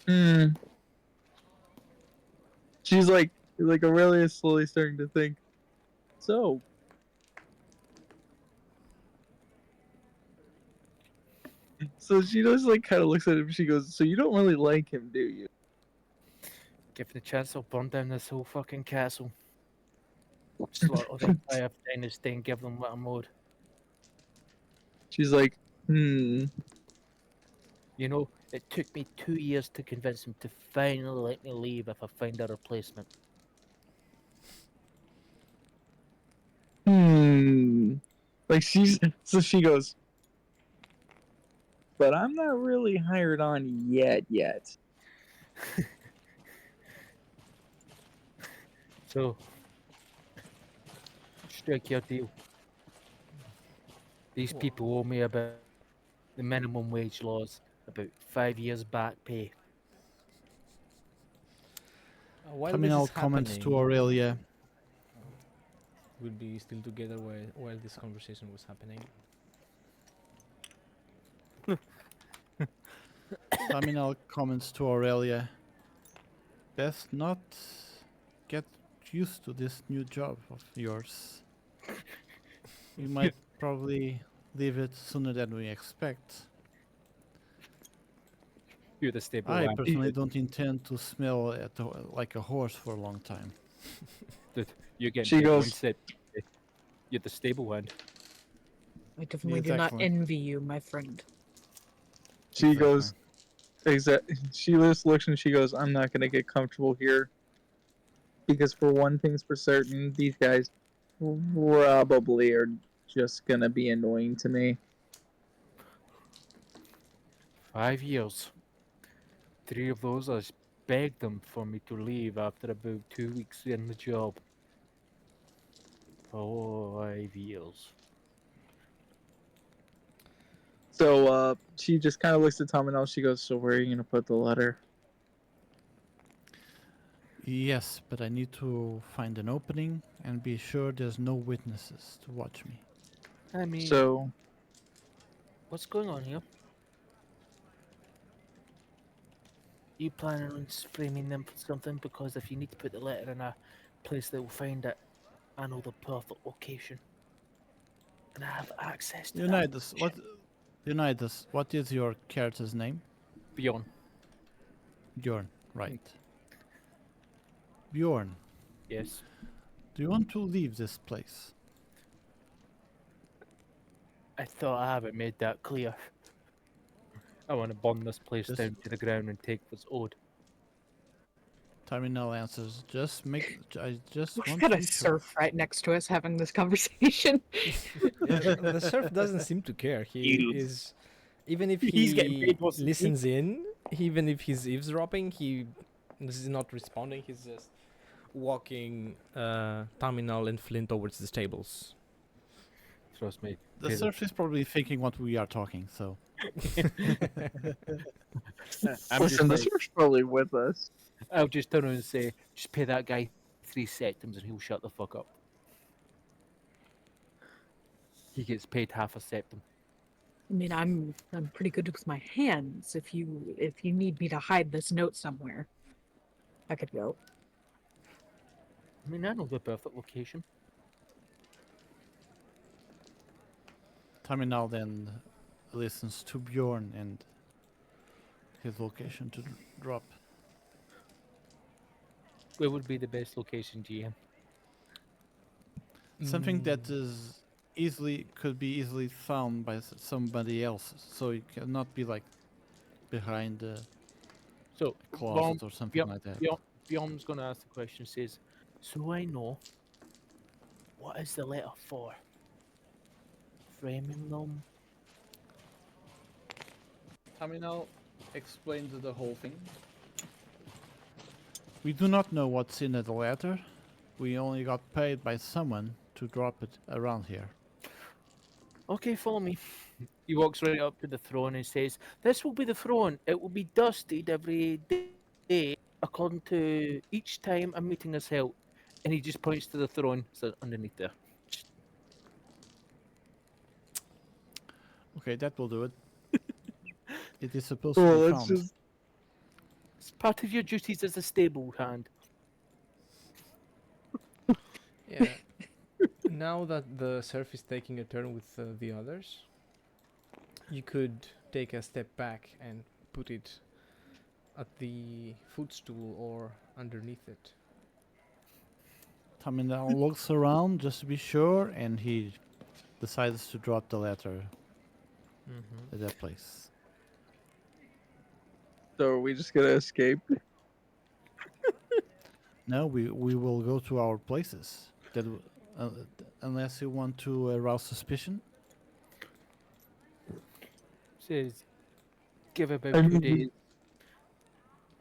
Hmm. She's like Aurelia's slowly starting to think. So, so she just like kind of looks at him. She goes, "So you don't really like him, do you?" Given the chance, I'll burn down this whole fucking castle. Slaughter the entire dynasty and give them what I'm owed. She's like, You know, it took me 2 years to convince him to finally let me leave if I find a replacement. like so she goes, but I'm not really hired on yet. So, strike your deal. These Wha- people owe me about the minimum wage laws, about 5 years back pay. While this is Terminal comments to happening, Aurelia. we'll be still together while this conversation was happening. Terminal comments to Aurelia. Best not get used to this new job of yours. We might probably leave it sooner than we expect. You're the stable I one. personally don't intend to smell like a horse for a long time. You get She goes- said you're the stable one. I definitely do not Exactly. envy you, my friend. She Exactly. goes, she just looks and she goes, I'm not gonna get comfortable here. Because for one thing's for certain, these guys probably are just gonna be annoying to me. 5 years. 3 of those I begged them for me to leave after about 2 weeks in the job. 5 years. So she just kind of looks at Tom and she goes, so where are you gonna put the letter? Yes, but I need to find an opening and be sure there's no witnesses to watch me. I mean, So what's going on here? You planning on framing them for something? Because if you need to put the letter in a place that will find it, I know the perfect location. And I have access to that. Unitas, what is your character's name? Beyond. Bjorn, right. Bjorn, Yes. do you want to leave this place? I thought I haven't made that clear. I want to burn this place Just- down to the ground and take what's owed. Terminal answers, I just We've want got to a be sure. surf right next to us having this conversation. The serf doesn't seem to care. He You. is, even if He's getting he paid worse than me. listens in, even if he's eavesdropping, he is not responding. He's just walking Terminal and Flynn towards the stables. Trust me. The Taylor. surf is probably thinking what we are talking, so I'm listen, the just like, surf's probably with us. I'll just turn around and say, just pay that guy 3 septims and he'll shut the fuck up. He gets paid half a septim. I mean, I'm pretty good with my hands. If you need me to hide this note somewhere, I could go. I mean, I know the perfect location. Terminal then listens to Bjorn and his location to drop. Where would be the best location, GM? Something that is could be easily found by somebody else, so it cannot be like behind a So, closet or something yep, like that. Bjorn's going to ask the question, says, so I know, what is the letter for? Framing them? Terminal explains the whole thing. We do not know what's in the letter. We only got paid by someone to drop it around here. Okay, follow me. He walks right up to the throne and says, this will be the throne. It will be dusted every day according to each time a meeting is held. And he just points to the throne so underneath there. Okay, that will do it. It is supposed to Well, be let's found. just It's part of your duties as a stable hand. Yeah. Now that the surf is taking a turn with the others, you could take a step back and put it at the footstool or underneath it. Terminal looks around just to be sure, and he decides to drop the letter Mm-hmm. at that place. So are we just gonna escape? No, we will go to our places. Uh, unless you want to arouse suspicion. Says, give about I 2 mean, days.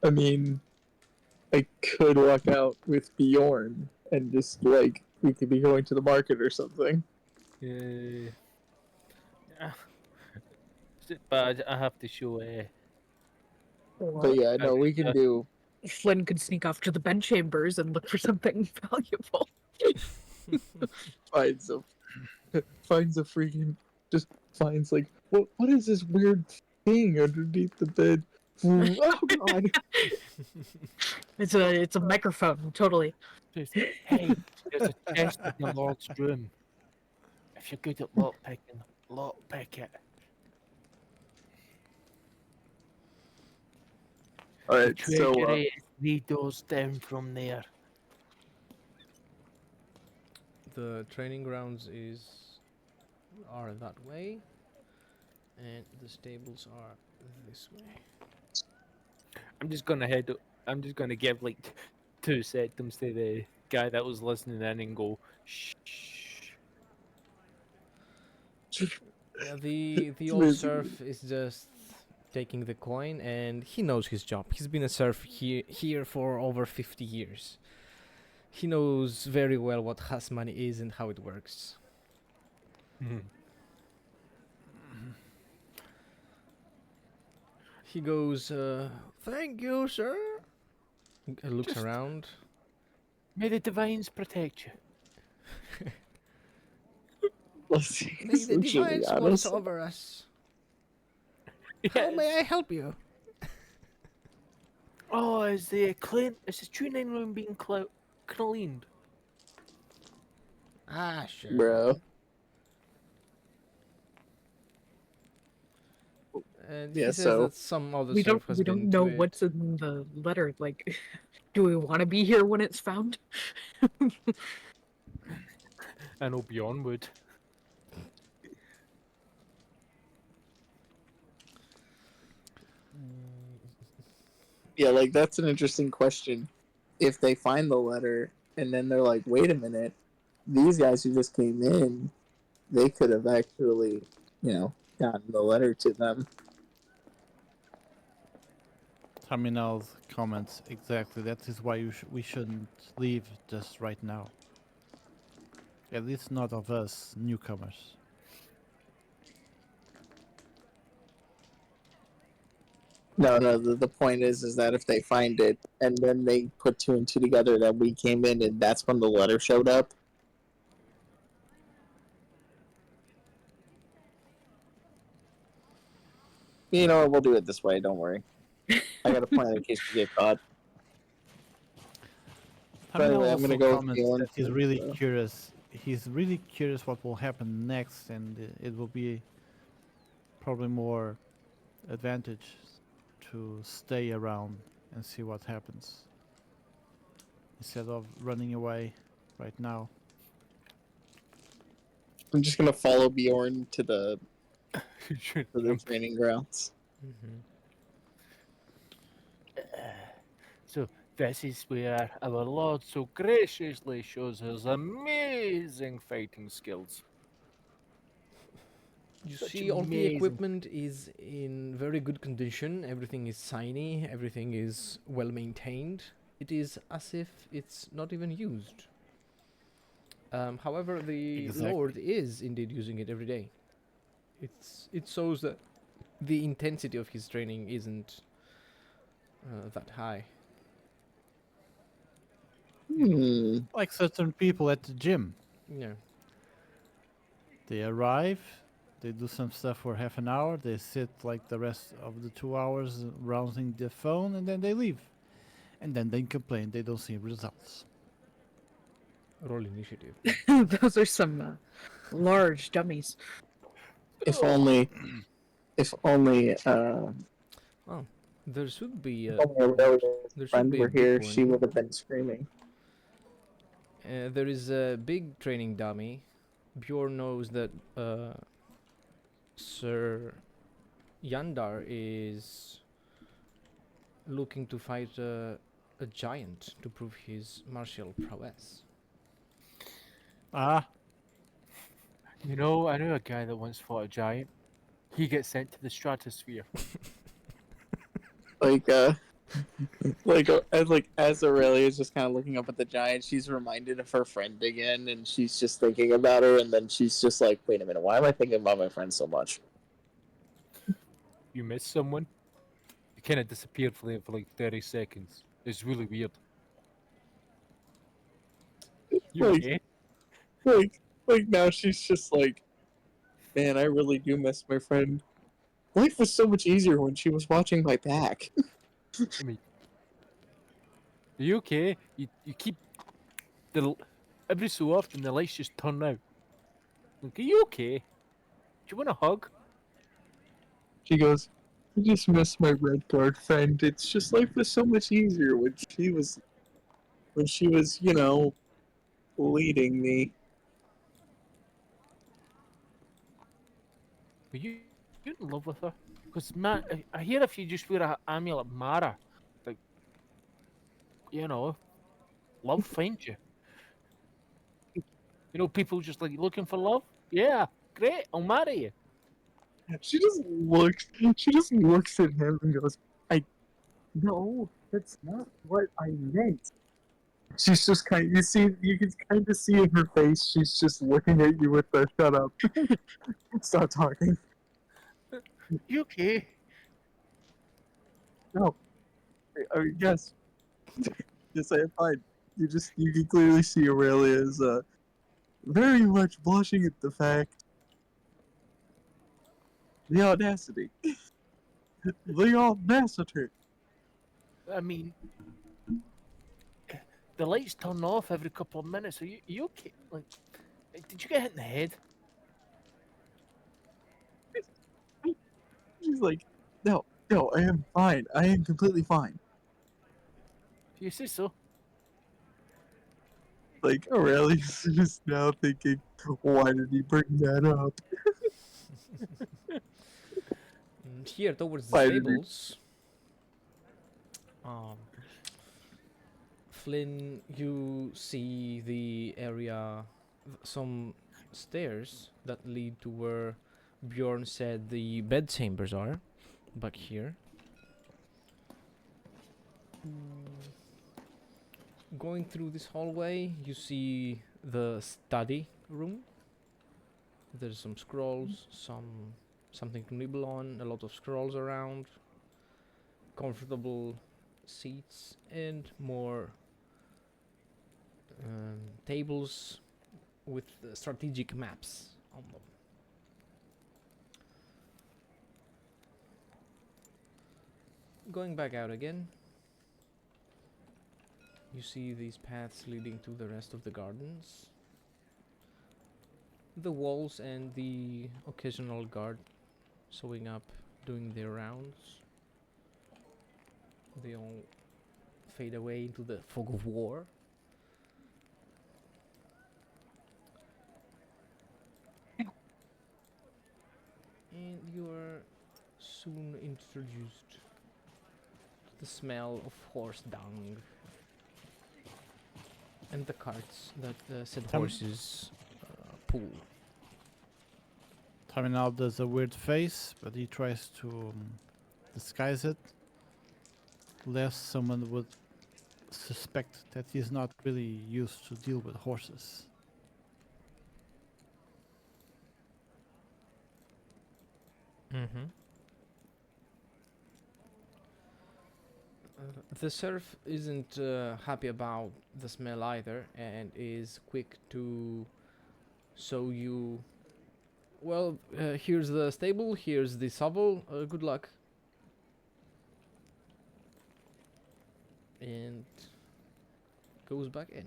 I mean, I could walk out with Bjorn and just like we could be going to the market or something. Uh, but I have to show. But Or yeah, no, we can do. Flynn could sneak off to the bedchambers and look for something valuable. Finds a finds a freaking just finds like what is this weird thing underneath the bed? Oh god! It's a microphone, totally. Says, hey, there's a chest in the Lord's room. If you're good at lockpicking, lockpick it. All The right, so treasury is 3 doors down from there. The training grounds are that way, and the stables are this way. I'm just gonna head. I'm just gonna give like 2 seconds to the guy that was listening in and go, shh. Yeah, the It's old basically- serf is just taking the coin, and he knows his job. He's been a serf here for over 50 years. He knows very well what has money is and how it works. He goes, "Thank you, sir." Looks Just- around. May the divines protect you. let's May the essentially divines watch honest. over us. How may I help you? Oh, is the tuning room being cleaned? Ah, sure. Bro. And Yeah, he says so- that some other We don't serf has we been don't to know it. what's in the letter. Like, do we want to be here when it's found? I know Bjorn would. Yeah, like that's an interesting question. If they find the letter and then they're like, wait a minute, these guys who just came in, they could have actually, gotten the letter to them. Terminal comments exactly. That is why we shouldn't leave just right now. At least not of us newcomers. No, the point is that if they find it and then they put two and two together that we came in and that's when the letter showed up. You know what? We'll do it this way. Don't worry. I got a plan in case we get caught. Terminal anyway, I'm also gonna go with comments Bjorn that he's for- really curious. He's really curious what will happen next, and it will be probably more advantage to stay around and see what happens instead of running away right now. I'm just gonna follow Bjorn to the Um, training grounds. Mm-hmm. So this is where our Lord so graciously shows his amazing fighting skills. You Such see, all the amazing- equipment is in very good condition. Everything is shiny. Everything is well maintained. It is as if it's not even used. However, the Exactly. Lord is indeed using it every day. It shows that the intensity of his training isn't that high. Like certain people at the gym. Yeah. They arrive, they do some stuff for half an hour, they sit like the rest of the 2 hours browsing the phone, and then they leave. And then they complain they don't see results. Roll initiative. Those are some large dummies. If only, Oh, There should be If a only Aurelia's there should friend be a were big here, she one. would have been screaming. There is a big training dummy. Bjorn knows that Sir Yandar is looking to fight a giant to prove his martial prowess. Ah, You know, I know a guy that once fought a giant. He gets sent to the stratosphere. Like, as Aurelia is just kind of looking up at the giant, she's reminded of her friend again, and she's just thinking about her, and then she's just like, "Wait a minute, why am I thinking about my friend so much?" You miss someone, you kind of disappeared for like 30 seconds. It's really weird. You Like, okay? like now she's just like, "Man, I really do miss my friend. Life was so much easier when she was watching my back." I mean, are you okay? You keep every so often the lights just turn out. Like, are you okay? Do you want a hug? She goes, "I just miss my red guard friend. It's just life was so much easier when she was, leading me." Are you in love with her? Because man, I hear if you just wear a amulet Mara, like you know, love finds you. You know, people just like looking for love. Yeah, great, I'll marry you. She just looks at him and goes, "I no, that's not what I meant." She's just you can kind of see in her face, she's just looking at you with the shut up, stop talking. You okay? No, yes, yes, I am fine. You can clearly see Aurelia is very much blushing at the fact, the audacity, the audacity. I mean, the lights turn off every couple of minutes. Are you okay? Like, did you get hit in the head? She's like, no, no, I am fine. I am completely fine. If you say so. Like Aurelius is now thinking, why did he bring that up? Here towards the Why did he? stables, um, Flynn, you see the area, some stairs that lead to where Bjorn said the bed chambers are, back here. Going through this hallway, you see the study room. There's some scrolls, something to nibble on, a lot of scrolls around, comfortable seats, and more tables with strategic maps on them. Going back out again, you see these paths leading to the rest of the gardens. The walls and the occasional guard showing up, doing their rounds. They all fade away into the fog of war. And you are soon introduced to the smell of horse dung and the carts that said Tam- horses pull. Terminal does a weird face, but he tries to disguise it, lest someone would suspect that he's not really used to deal with horses. Mm-hmm. The serf isn't happy about the smell either, and is quick to show you. Well, here's the stable. Here's the shovel. Good luck. And goes back in.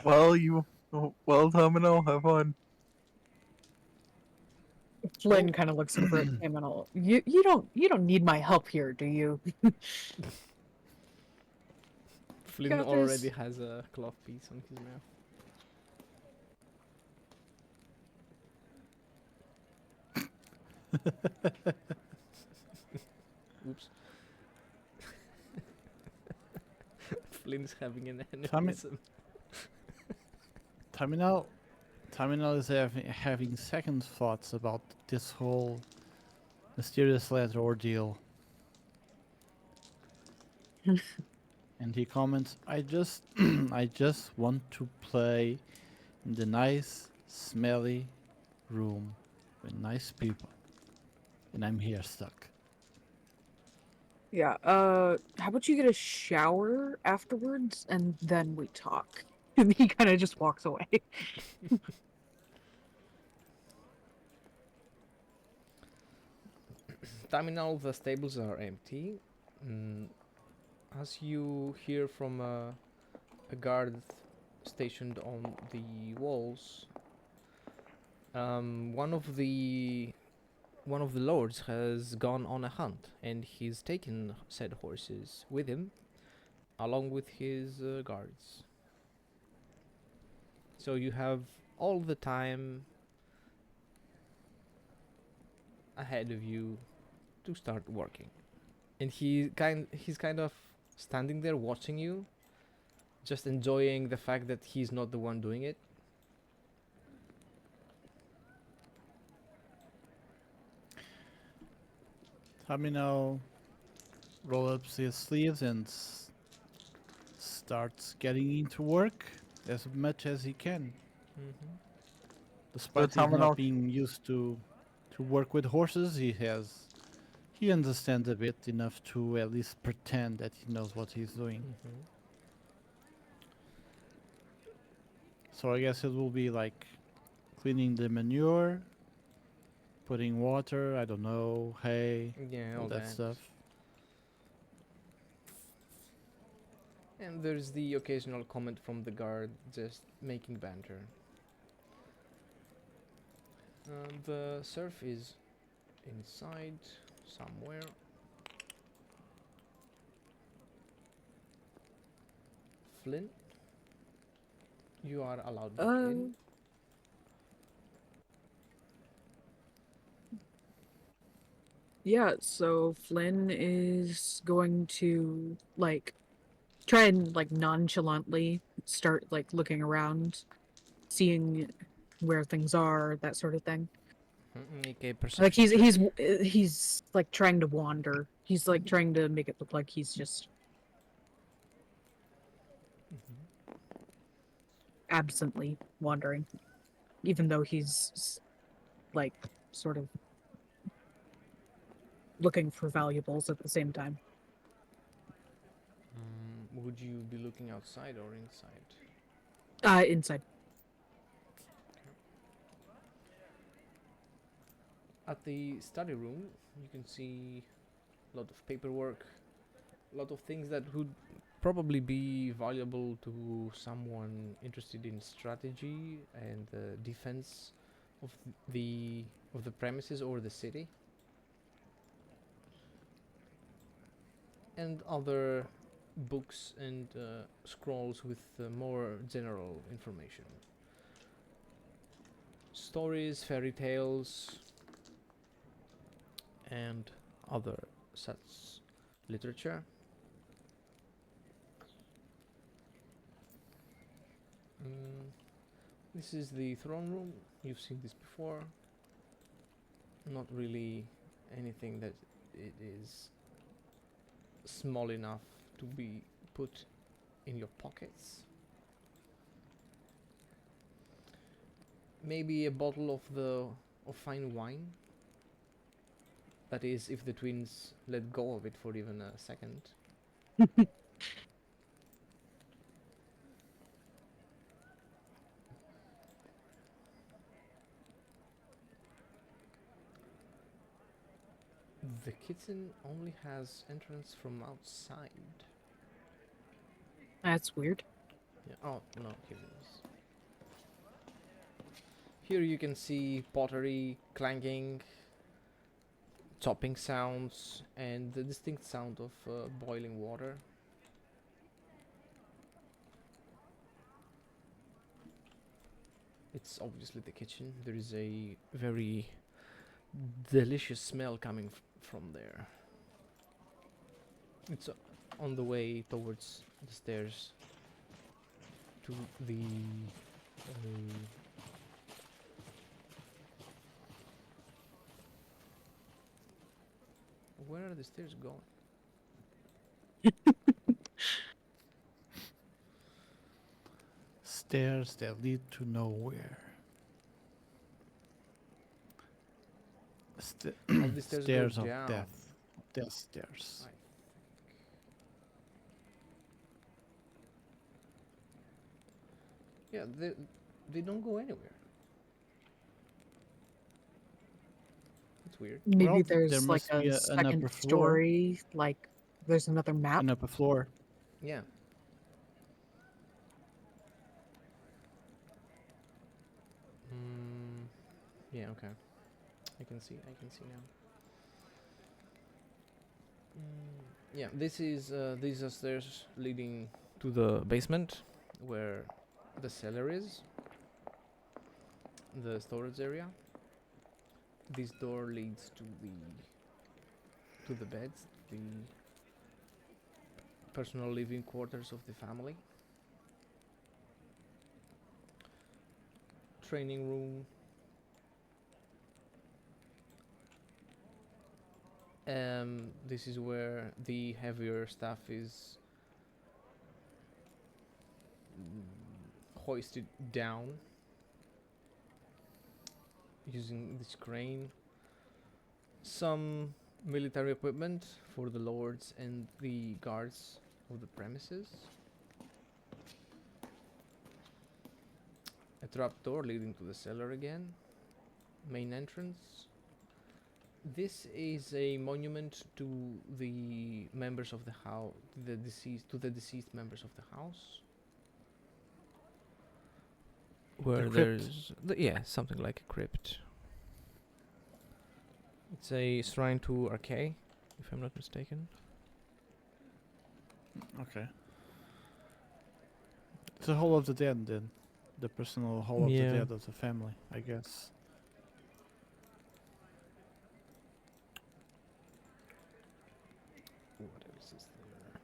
Well, you Oh, well, Domino, have fun. Flynn kind of looks over at Criminal. You don't need my help here, do you? Flynn Got already this. has a cloth piece on his mouth. Oops. Flynn's having an Tami- aneurysm. Terminal, Terminal is having second thoughts about this whole mysterious letter ordeal. And he comments, I just want to play in the nice, smelly room with nice people. And I'm here stuck. Yeah, how about you get a shower afterwards and then we talk? And he kind of just walks away. Terminal, the stables are empty. Mm, as you hear from a guard stationed on the walls, one of the lords has gone on a hunt, and he's taken said horses with him, along with his guards. So you have all the time ahead of you to start working. And he's kind of standing there watching you, just enjoying the fact that he's not the one doing it. Terminal roll up his sleeves and starts getting into work as much as he can. Mm-hmm. So Despite his not Domino, being used to work with horses, he understands a bit enough to at least pretend that he knows what he's doing. Mm-hmm. So I guess it will be like cleaning the manure, putting water, I don't know, hay, Yeah, all all that that. stuff. And there's the occasional comment from the guard, just making banter. The surf is inside somewhere. Flynn, you are allowed back in. Uh, yeah, so Flynn is going to like try and like nonchalantly start like looking around, seeing where things are, that sort of thing. Make a Like perception check. he's like trying to wander. He's like trying to make it look like he's just Mm-hmm. absently wandering, even though like sort of looking for valuables at the same time. Would you be looking outside or inside? Inside. At the study room, you can see a lot of paperwork, a lot of things that would probably be valuable to someone interested in strategy and defense of the of the premises or the city, and other books and scrolls with more general information. Stories, fairy tales, and other such literature. Mm, this is the throne room. You've seen this before. Not really anything that it is small enough to be put in your pockets. Maybe a bottle of fine wine. That is, if the twins let go of it for even a second. The kitchen only has entrance from outside. That's weird. Yeah. Oh no, here it is. Here you can see pottery clanking, chopping sounds, and the distinct sound of boiling water. It's obviously the kitchen. There is a very delicious smell coming from there. It's on the way towards the stairs to the where are the stairs going? Stairs that lead to nowhere. All the stairs go Stairs of down. death. Death stairs. Right. Yeah, they don't go anywhere. It's weird. Maybe Well, there there's like must be a an upper second floor. story, like there's another map. An upper floor. Yeah. Yeah, okay. I can see now. Yeah, these are stairs leading to the basement where the cellar is, the storage area. This door leads to the beds, the personal living quarters of the family. Training room. This is where the heavier stuff is hoisted down using this crane. Some military equipment for the lords and the guards of the premises. A trapdoor leading to the cellar again. Main entrance. This is a monument to the members of the house, the deceased members of the house. Where crypt. there's something like a crypt. It's a shrine to Archay, if I'm not mistaken. Okay. It's the Hall of the Dead then. The personal Hall of the Yeah. Dead of the family, I guess. What else is there?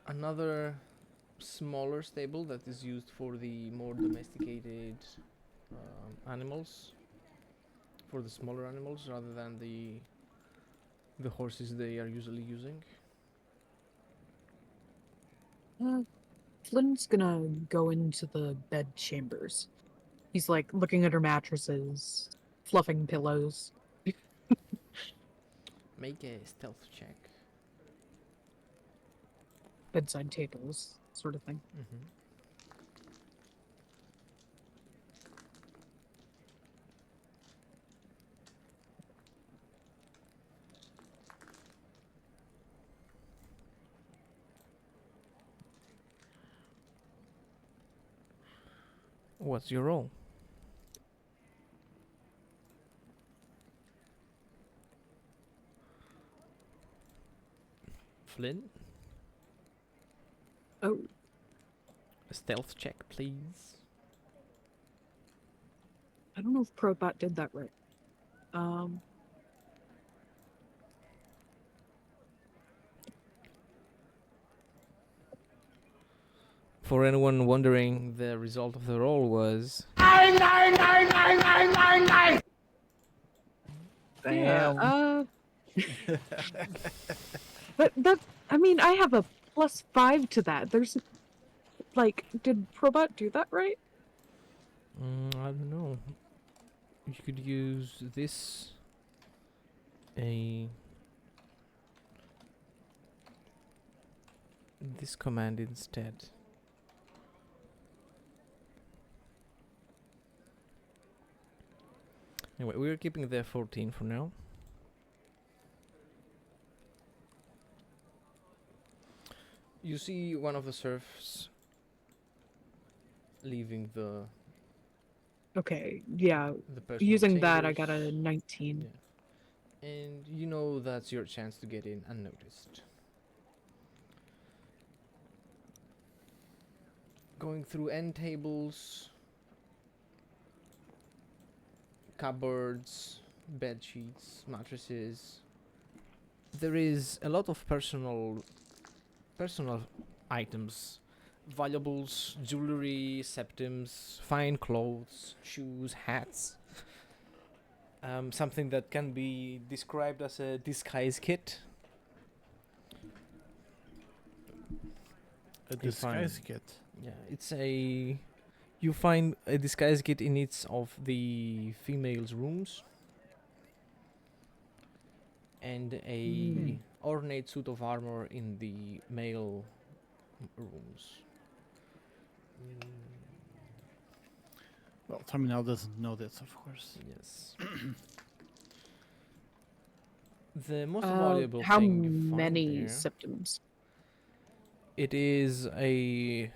Another smaller stable that is used for the more domesticated animals, for the smaller animals rather than the horses they are usually using. Flynn's gonna go into the bed chambers. He's like looking at her mattresses, fluffing pillows. Make a stealth check. Bedside tables, sort of thing. What's your role? Flynn? Oh, A stealth check, please. I don't know if Probot did that right. For anyone wondering, the result of the roll was Yeah, Damn. but that, I mean, I have a +5 to that. There's, like, did Probot do that right? I don't know. You could use this command instead. Anyway, we're keeping the 14 for now. You see one of the serfs leaving Okay, yeah. the personal Using that, I got chambers. a 19. Yeah. And you know that's your chance to get in unnoticed. Going through end tables, cupboards, bed sheets, mattresses. There is a lot of personal items, valuables, jewelry, septims, fine clothes, shoes, hats. Something that can be described as a disguise kit. A You find- disguise kit. Yeah, it's a. You find a disguise kit in each of the females' rooms, and a ornate suit of armor in the male rooms. Well, Terminal doesn't know this, of course. Yes. The most valuable How thing you find many there, symptoms? it is a.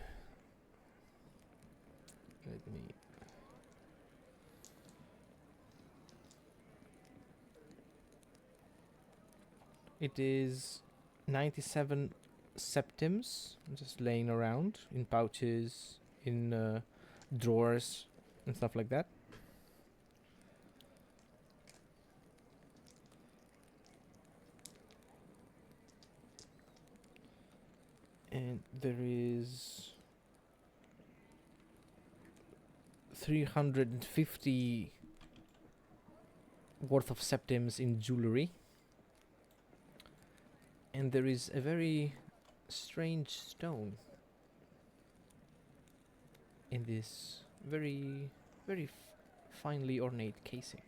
Let me. It is 97 septims just laying around in pouches, in drawers, and stuff like that. And there is 350 worth of septims in jewelry. And there is a very strange stone in this very finely ornate casing.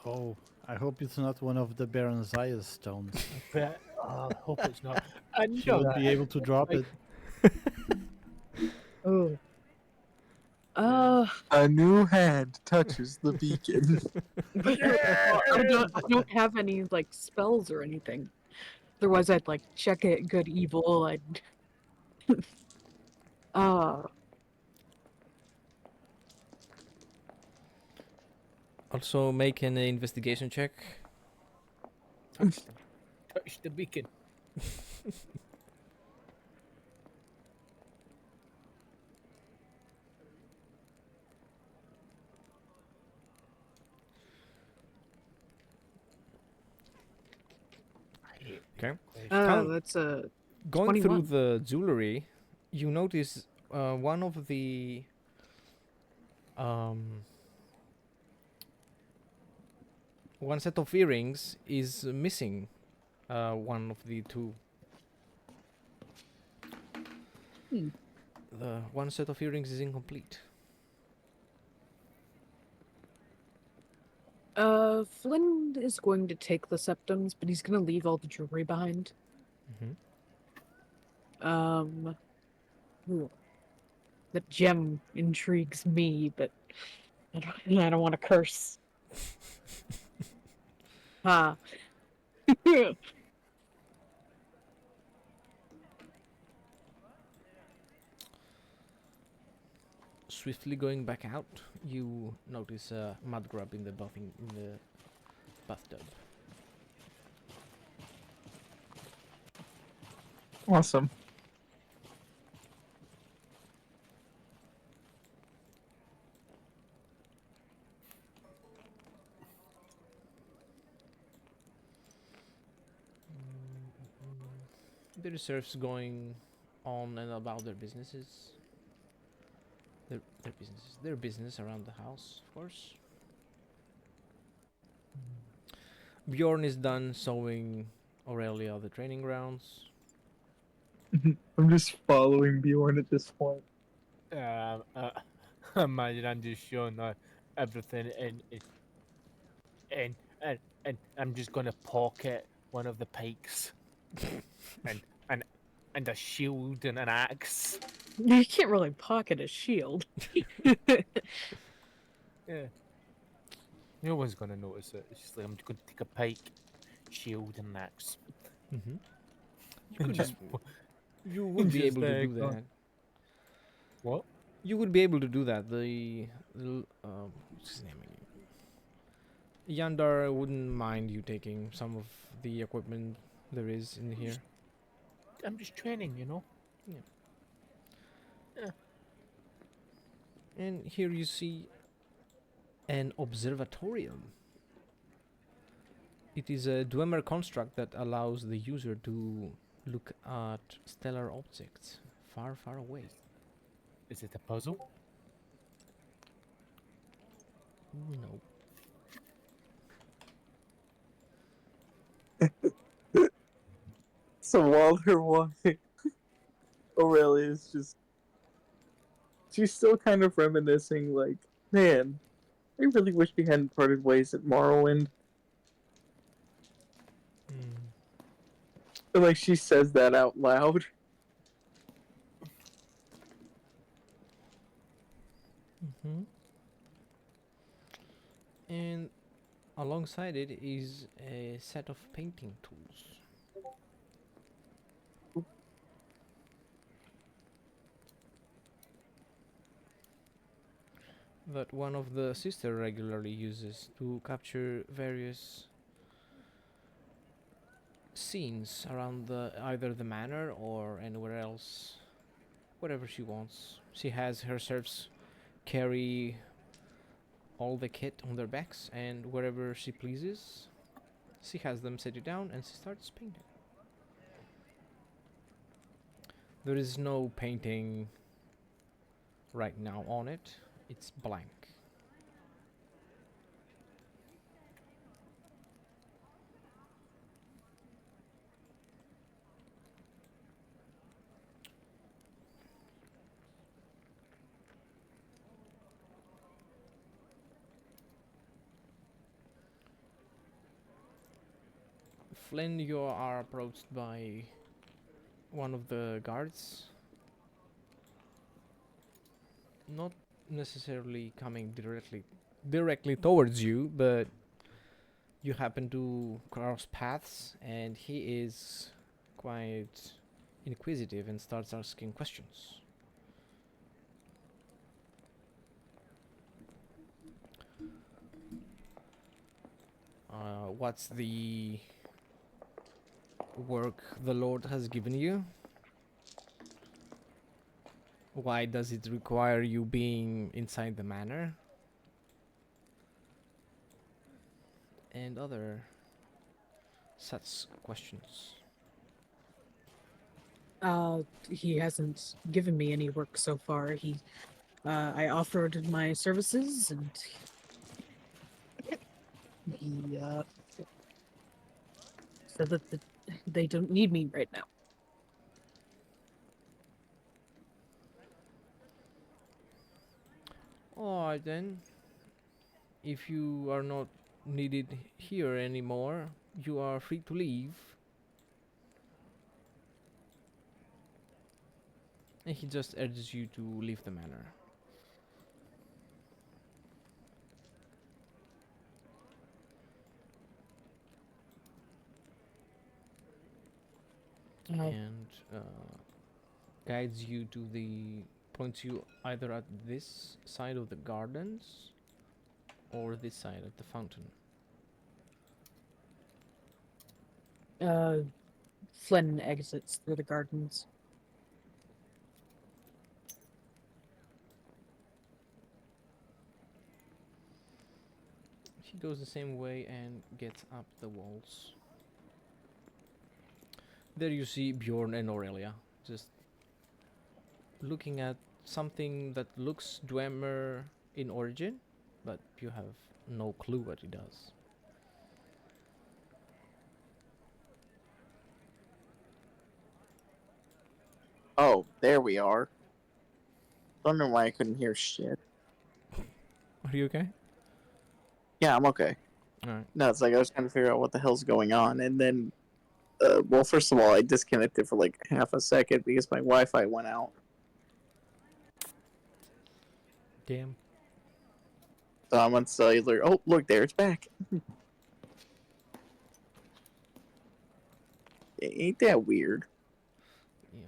Oh, I hope it's not one of the Baron Zaya's stones. But I hope it's not. I She know would that. be able to drop like- it. Oh. A new hand touches the beacon. I don't have any like spells or anything. Otherwise, I'd like check it, good, evil. I'd. Also, make an investigation check. Touch the beacon. Okay. Oh, Count- that's a. Going through 21. the jewelry, you notice one of the one set of earrings is missing. One of the two. Hmm. The one set of earrings is incomplete. Flynn is going to take the septums, but he's gonna leave all the jewelry behind. Ooh. The gem intrigues me, but I don't want to curse. Ha. Swiftly going back out, you notice a mud grub in the bathtub. Awesome. There are serfs going on and about their businesses. Their business around the house, of course. Bjorn is done showing Aurelia the training grounds. I'm just following Bjorn at this point. Imagine I'm just showing everything and I'm just gonna pocket one of the pikes and a shield and an axe. You can't really pocket a shield. Yeah. No one's gonna notice it. It's just like I'm gonna take a pike, shield and axe. Mm-hmm. You And could. just You would be able to do going, that. what? You would be able to do that. What's his name again? Yandar wouldn't mind you taking some of the equipment there is in here. I'm just training, you know. Yeah. Yeah. And here you see an observatorium. It is a Dwemer construct that allows the user to look at stellar objects far, far away. Is it a puzzle? No. So while they're walking, Aurelia's just she's still kind of reminiscing, like, man, I really wish we hadn't parted ways at Morrowind. Mm. And like she says that out loud. Mm-hmm. And alongside it is a set of painting tools. That one of the sister regularly uses to capture various scenes around either the manor or anywhere else, wherever she wants. She has her serfs carry all the kit on their backs, and wherever she pleases, she has them set it down and she starts painting. There is no painting right now on it, it's blank. Flynn, you are approached by one of the guards. Not necessarily coming directly towards you, but you happen to cross paths, and he is quite inquisitive and starts asking questions. What's the work the Lord has given you? Why does it require you being inside the manor? And other such questions. He hasn't given me any work so far. I offered my services, and he said that they don't need me right now. Alright then. If you are not needed here anymore, you are free to leave. And he just urges you to leave the manor. Uh, And guides you to points you either at this side of the gardens or this side at the fountain. uh, Flynn exits through the gardens. He goes the same way and gets up the walls. There you see Bjorn and Aurelia just looking at something that looks Dwemer in origin, but you have no clue what it does. Oh, there we are. Wondering why I couldn't hear shit. Are you okay? Yeah, I'm okay. Alright. No, it's like I was trying to figure out what the hell's going on, and then, well, first of all, I disconnected for like half a second because my Wi-Fi went out. Damn. So I'm on cellular. Oh, look, there it's back. Ain't that weird? Yeah.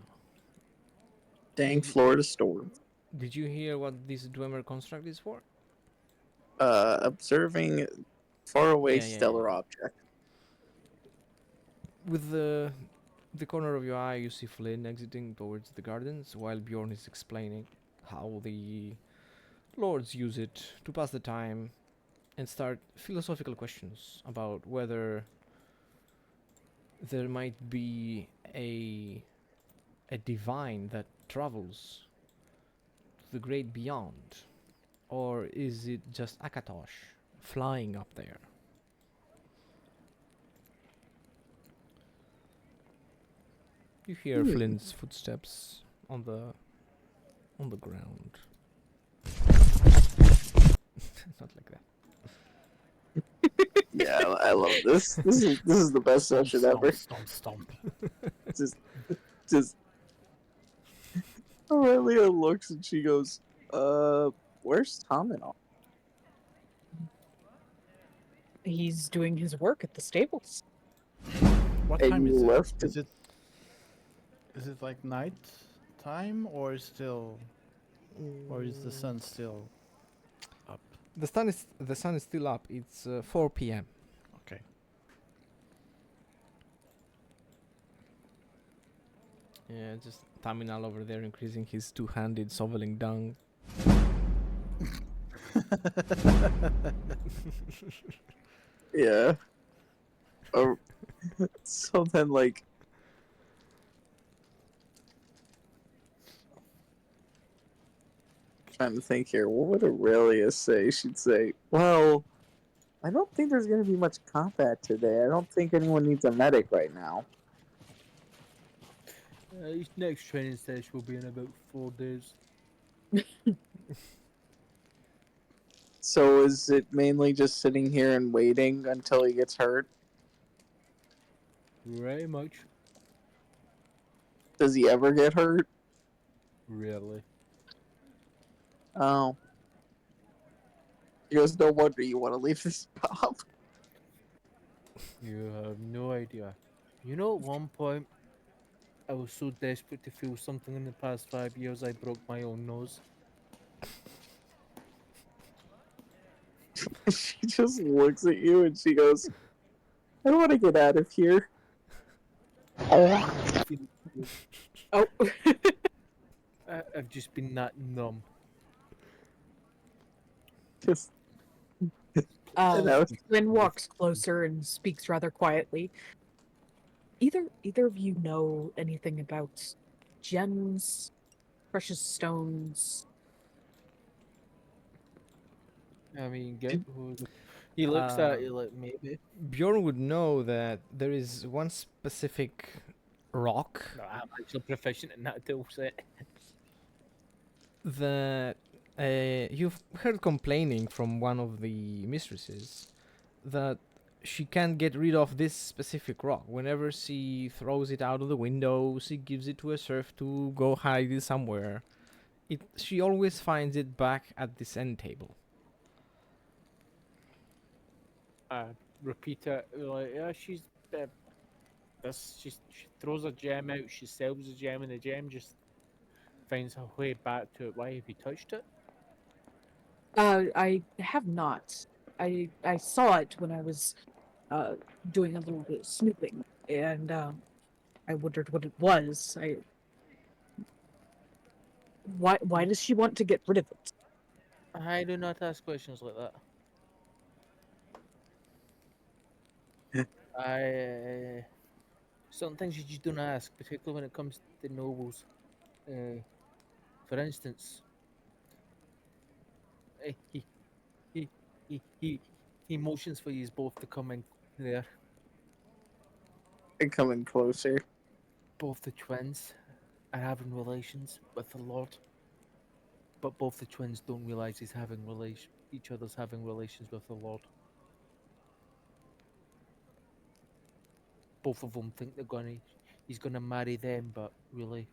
Dang Did you, Florida storm. did you hear what this Dwemer construct is for? Observing faraway Yeah, yeah, yeah, stellar yeah. object. With the corner of your eye, you see Flynn exiting towards the gardens while Bjorn is explaining how the lords use it to pass the time and start philosophical questions about whether there might be a divine that travels to the great beyond, or is it just Akatosh flying up there? You hear Hmm. Flynn's footsteps on the ground. Not like that. Yeah, I love this. This is the best Stomp, session stomp, ever. stomp, stomp. Just just Aurelia looks and she goes, where's Tom and all? He's doing his work at the stables. What And time you is it? left Is it like night time or or is the sun still up? The sun is still up. It's 4 p.m. Okay. Yeah, just Taminal over there increasing his two-handed shoveling dung. Yeah. Oh, so then, like, trying to think here, what would Aurelia say? She'd say, well, I don't think there's going to be much combat today. I don't think anyone needs a medic right now. His next training session will be in about 4 days. So is it mainly just sitting here and waiting until he gets hurt? Very much. Does he ever get hurt? Really. Oh. He goes, no wonder you want to leave this job. You have no idea. You know, at one point, I was so desperate to feel something in the past 5 years, I broke my own nose. She just looks at you and she goes, I want to get out of here. I feel- Oh, I've just been that numb. Just, and I was, Flynn walks closer and speaks rather quietly. Either of you know anything about gems, precious stones? I mean, get who he looks at you Um, like maybe. Bjorn would know that there is one specific rock No, I'm actually proficient in that tool set. that you've heard complaining from one of the mistresses that she can't get rid of this specific rock. Whenever she throws it out of the window, she gives it to a serf to go hide it somewhere. She always finds it back at this end table. Repeat it like, yeah, she's she throws a gem out, she sells a gem, and the gem just finds her way back to it. Why have you touched it? I have not. I saw it when I was uh doing a little bit of snooping, and I wondered what it was. Why does she want to get rid of it? I do not ask questions like that. I certain things you just don't ask, particularly when it comes to nobles. For instance, eh, he, he, he motions for you both to come in there. coming closer. Both the twins are having relations with the Lord, but both the twins don't realize each other's having relations with the Lord. Both of them think he's gonna marry them, but really,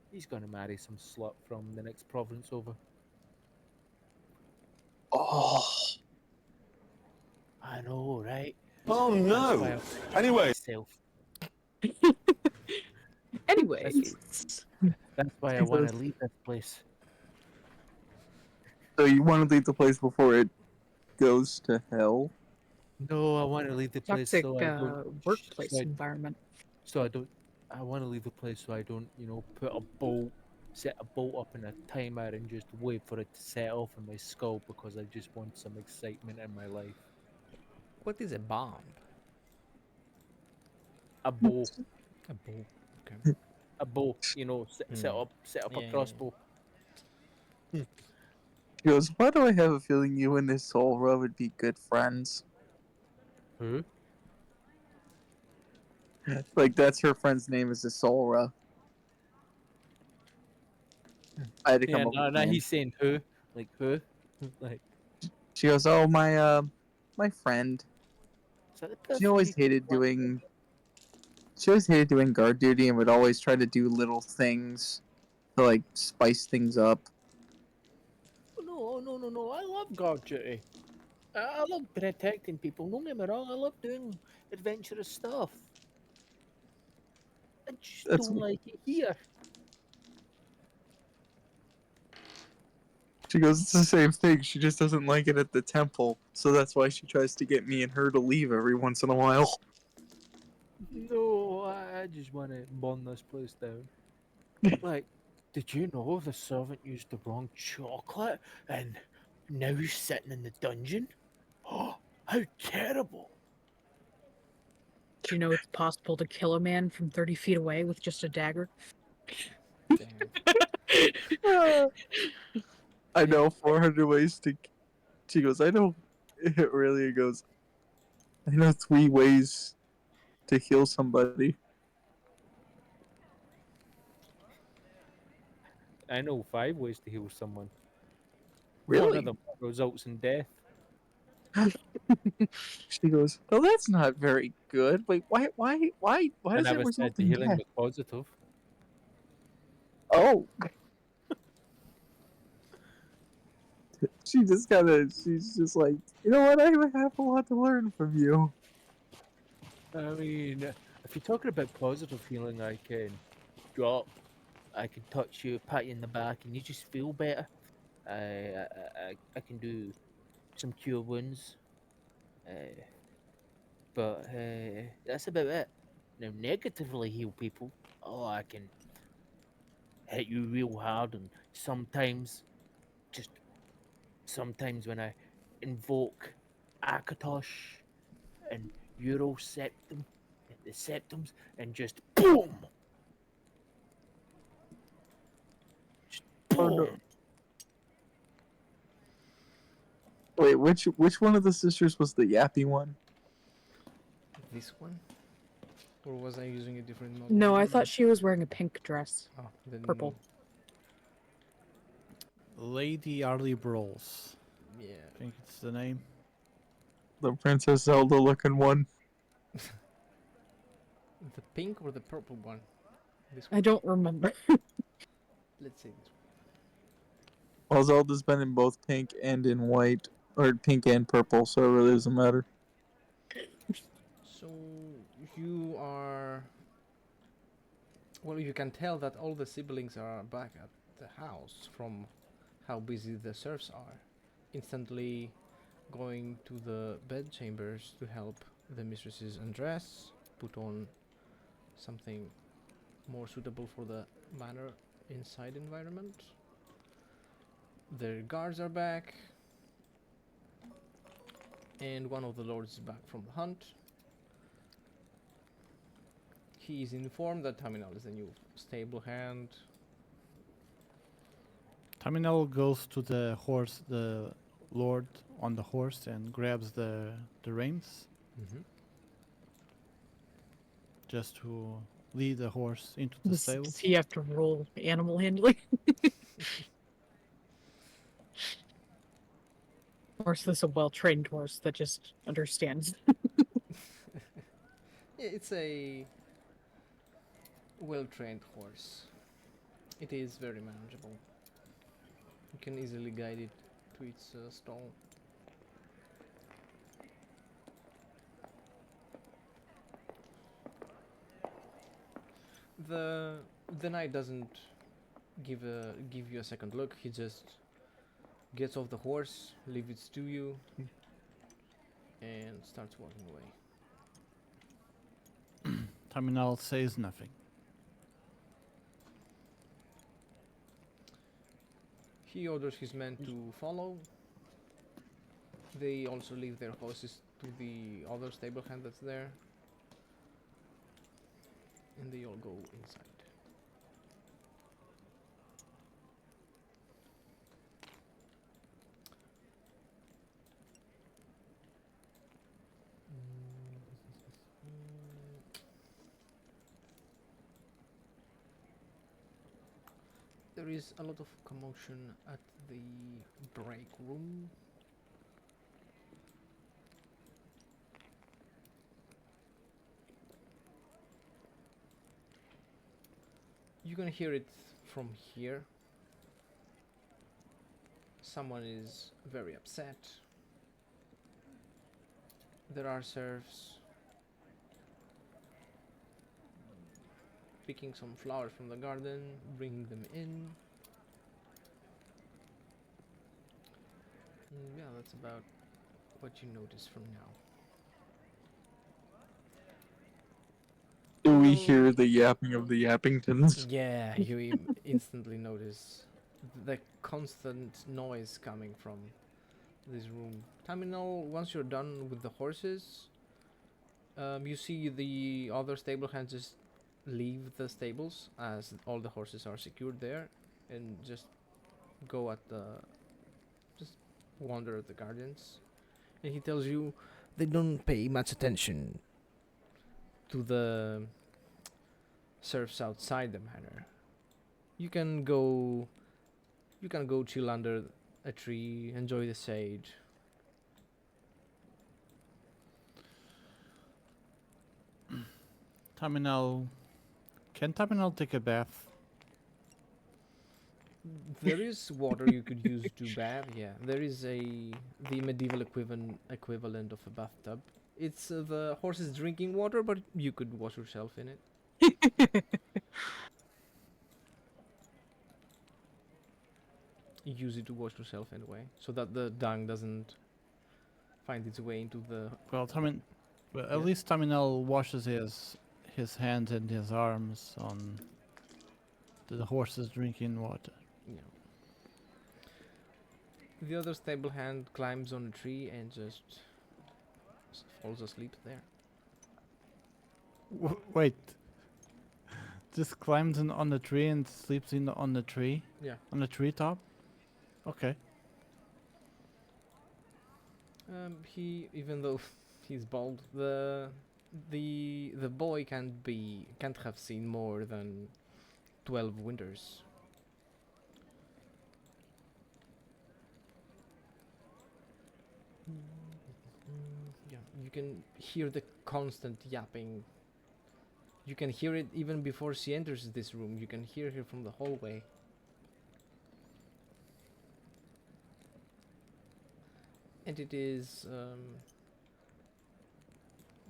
he's gonna marry some slut from the next province over. Oh, I know, right? Oh That's why no! I'm keeping to Anyway, myself. Anyways, That's why I She want goes, to leave this place. so you want to leave the place before it goes to hell? No, I want to leave the place toxic so I don't. workplace environment. So I don't. I want to leave the place so I don't, put a bolt, set a bolt up in a timer and just wait for it to set off in my skull because I just want some excitement in my life. What is a bomb? A bow, A bow. Okay. a bow. Set Hmm. up a Yeah, yeah, crossbow. She goes, why do I have a feeling you and this Solra would be good friends? Who? Like, that's her friend's name is Isolra. I had to Yeah, come up with no, a no, name. he's saying who? Like who? Like, She goes, oh, my friend. is that the She person always you keep hated running doing, she always hated doing guard duty and would always try to do little things to, like, spice things up. with? No, no, no, no. I love guard duty. I love protecting people. Don't get me wrong. I love doing adventurous stuff. I just That's don't like it here. She goes, it's the same thing. She just doesn't like it at the temple. So that's why she tries to get me and her to leave every once in a while. No, I just want to burn this place down. Like, did you know the servant used the wrong chocolate and now he's sitting in the dungeon? Oh, how terrible! Do you know it's possible to kill a man from 30 feet away with just a dagger? Damn. I Yeah. know 400 ways to. She goes, I know. It really goes, I know 3 ways to heal somebody. I know 5 ways to heal someone. One of Really? them results in death. She goes, oh, that's not very good. Wait, why I does it never result said the in healing death? was positive. Oh, she's just like, you know what? I have a lot to learn from you. I mean, if you're talking about positive healing, I can drop, I can touch you, pat you in the back, and you just feel better. I can do some cure wounds, uh, but that's about it. Now, negatively heal people. Oh, I can hit you real hard, and just sometimes when I invoke Akatosh and Euroseptum, the septums, and just boom, just Oh boom. no! Wait, which one of the sisters was the yappy one? This one? Or was I using a different model? No, I thought she was wearing a pink dress. Oh, then Purple. Lady Arlie Brawls. Yeah. I think it's the name. The Princess Zelda looking one. The pink or the purple one? This I one. don't remember. Let's say this Well, Zelda's been in both pink and in white, or pink and purple, so it really doesn't matter. one. So you are. Well, you can tell that all the siblings are back at the house from how busy the serfs are. Instantly going to the bed chambers to help the mistresses undress, put on something more suitable for the manor inside environment. Their guards are back, and one of the lords is back from the hunt. He is informed that Taminal is the new stable hand. Terminal goes to the horse, the lord on the horse, and grabs the reins Mm-hmm. just to lead the horse into the Does stables. he have to roll animal handling? Or is this a well-trained horse that just understands? Yeah, it's a well-trained horse. It is very manageable. You can easily guide it to its stall. The The knight doesn't give you a second look. He just gets off the horse, leaves it to you, and starts walking away. Terminal says nothing. He orders his men to follow. They also leave their horses to the other stable hand that's there. And they all go inside. There is a lot of commotion at the break room. You can hear it from here. Someone is very upset. There are serfs picking some flowers from the garden, bringing them in. Yeah, that's about what you notice from now. Do we hear the yapping of the Yappingtons? Yeah, you instantly notice the constant noise coming from this room. Terminal, once you're done with the horses, you see the other stable hands just leave the stables as all the horses are secured there and just go at the just wander at the gardens. And he tells you they don't pay much attention to the serfs outside the manor. You can go chill under a tree, enjoy the sage. Terminal. Can Terminal take a bath? There is water you could use to bath. Yeah, there is the medieval equivalent of a bathtub. It's the horse's drinking water, but you could wash yourself in it. You use it to wash yourself anyway, so that the dung doesn't find its way into the. Well, Yeah. at least Terminal washes his hands and his arms on the horse's drinking water. Yeah. The other stable hand climbs on a tree and just falls asleep there. Wait. Just climbs on the tree and sleeps on the tree? Yeah. On the treetop? Okay. He, even though he's bald, the boy can't have seen more than 12 winters. Yeah, you can hear the constant yapping. You can hear it even before she enters this room. You can hear her from the hallway. And it is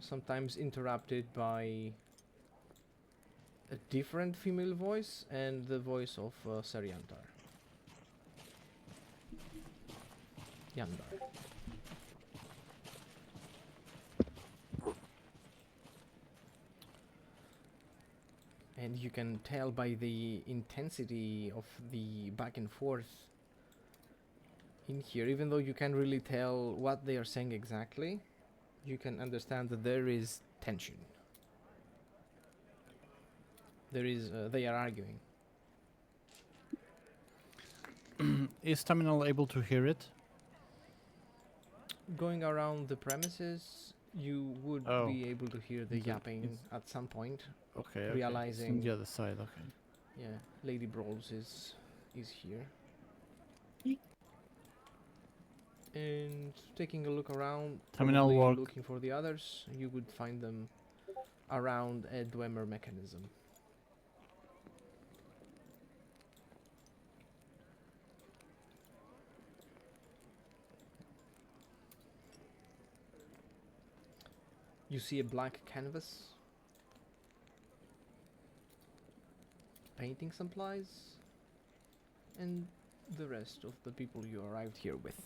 sometimes interrupted by a different female voice and the voice of Saryantar. Yandar. And you can tell by the intensity of the back and forth in here, even though you can't really tell what they are saying exactly, you can understand that there is tension. There is, they are arguing. Is Terminal able to hear it? Going around the premises, you would be able to hear the yapping at some point. Okay. It's on Realizing, the other side. Okay. yeah, Lady Brawls is here. And taking a look around, Terminal probably walk. looking for the others, you would find them around a Dwemer mechanism. You see a black canvas. painting supplies, and the rest of the people you arrived here with.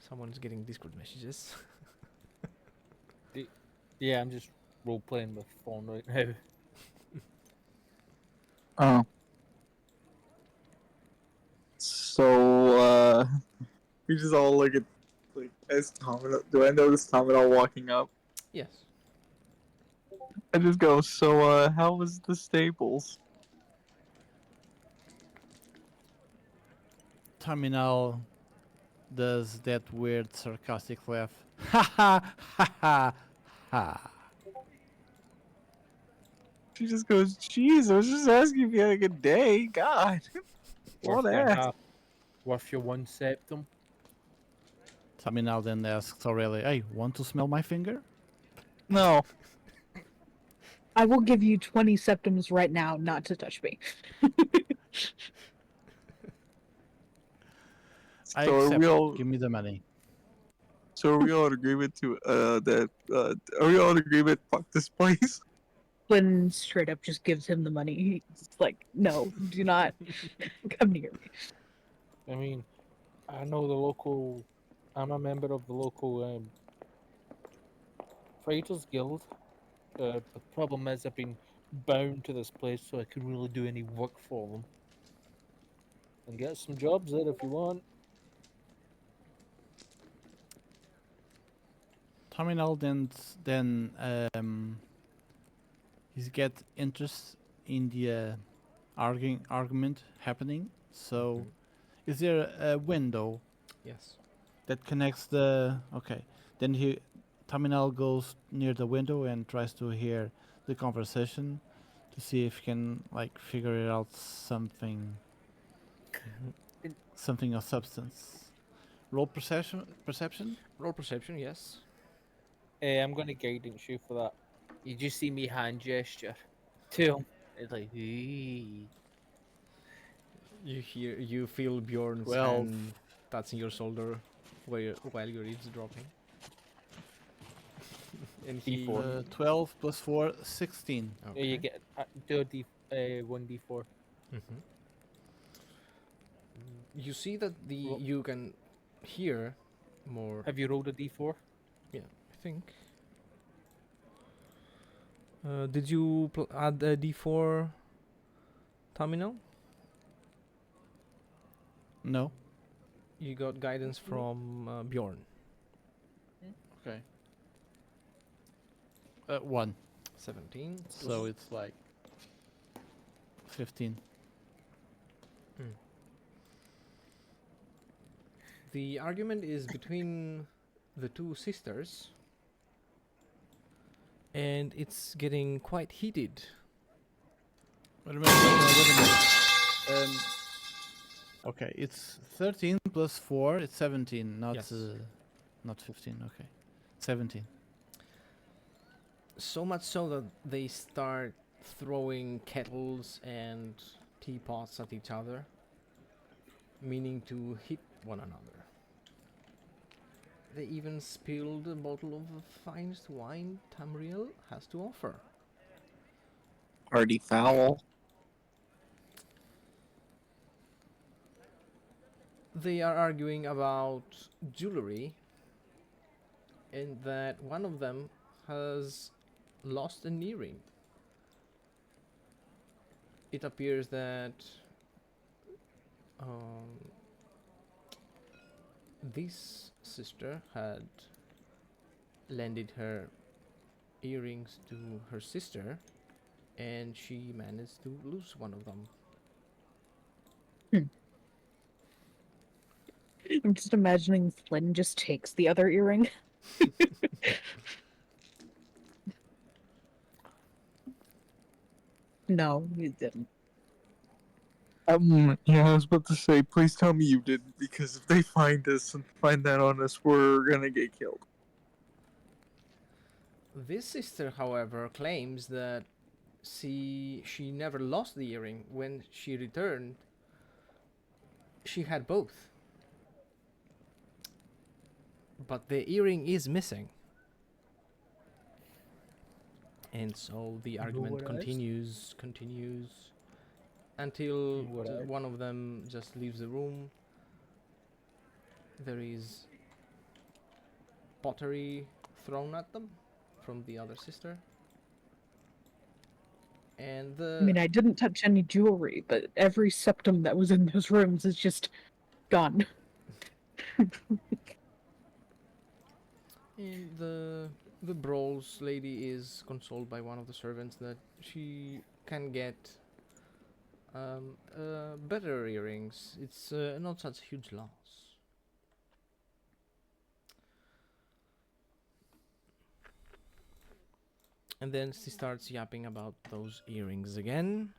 Someone's getting Discord messages. Yeah, I'm just role playing with phone right now. Oh. So, we just all look at, like, as Tominal. Do I notice Tominal walking up? Yes. I just go, so, how was the stables? Terminal does that weird sarcastic laugh. Ha ha ha ha ha. She just goes, jeez, I was just asking if you had a good day. God. Worth What your ass? half, worth your one septum. Terminal then asks Aurelia, hey, want to smell my finger? No. I will give you 20 septums right now not to touch me. I So are accept. we all, Give me the money. so are we all in agreement to, are we all in agreement, fuck this place? Flynn straight up just gives him the money. He's like, no, do not come near me. I mean, I know the local. I'm a member of the local Fighters Guild. The problem is I've been bound to this place, so I can really do any work for them. And get some jobs there if you want. Terminal then he's get interest in the argument happening. So Mhm. is there a window Yes. that connects the okay? Then Terminal goes near the window and tries to hear the conversation to see if he can like figure out something something of substance. Roll perception. Roll perception, yes. I'm going to guidance you for that. You just see me hand gesture to him. It's like, "Hey." You feel Bjorn's 12. hand touching your shoulder while you're eavesdropping. And he. D4. 12 plus 4, 16. Yeah, you Okay. get do a one D4. Mhm. You see that Ro- you can hear more. Have you rolled a D4? Yeah, I think. Did you add a D4 terminal? No. You got guidance from Bjorn. Okay. 1. 17. So it's like 15. Mm. The argument is between the two sisters, and it's getting quite heated. Wait a minute. Wait a minute. Okay, it's 13 plus 4. It's 17, Yes. not 15. Okay, 17. So much so that they start throwing kettles and teapots at each other, meaning to hit one another. They even spilled a bottle of the finest wine Tamriel has to offer. Party foul. They are arguing about jewelry, and that one of them has lost an earring. It appears that this sister had lended her earrings to her sister, and she managed to lose one of them. I'm just imagining Flynn just takes the other earring. No, he didn't. Yeah, I was about to say, please tell me you didn't, because if they find us and find that on us, we're gonna get killed. This sister, however, claims that she never lost the earring. When she returned, she had both. But the earring is missing. And so the argument what else? continues until What else? one of them just leaves the room. There is pottery thrown at them from the other sister. And I mean, I didn't touch any jewelry, but every septum that was in those rooms is just gone. and the Brawls lady is consoled by one of the servants that she can get better earrings. It's not such a huge loss. And then she starts yapping about those earrings again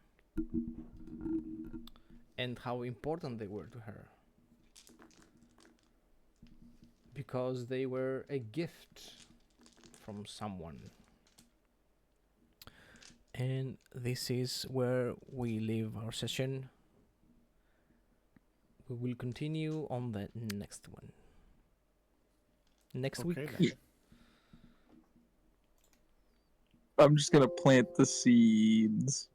and how important they were to her. Because they were a gift from someone. And this is where we leave our session. We will continue on the next one. Next Okay, week. then. I'm just gonna plant the seeds.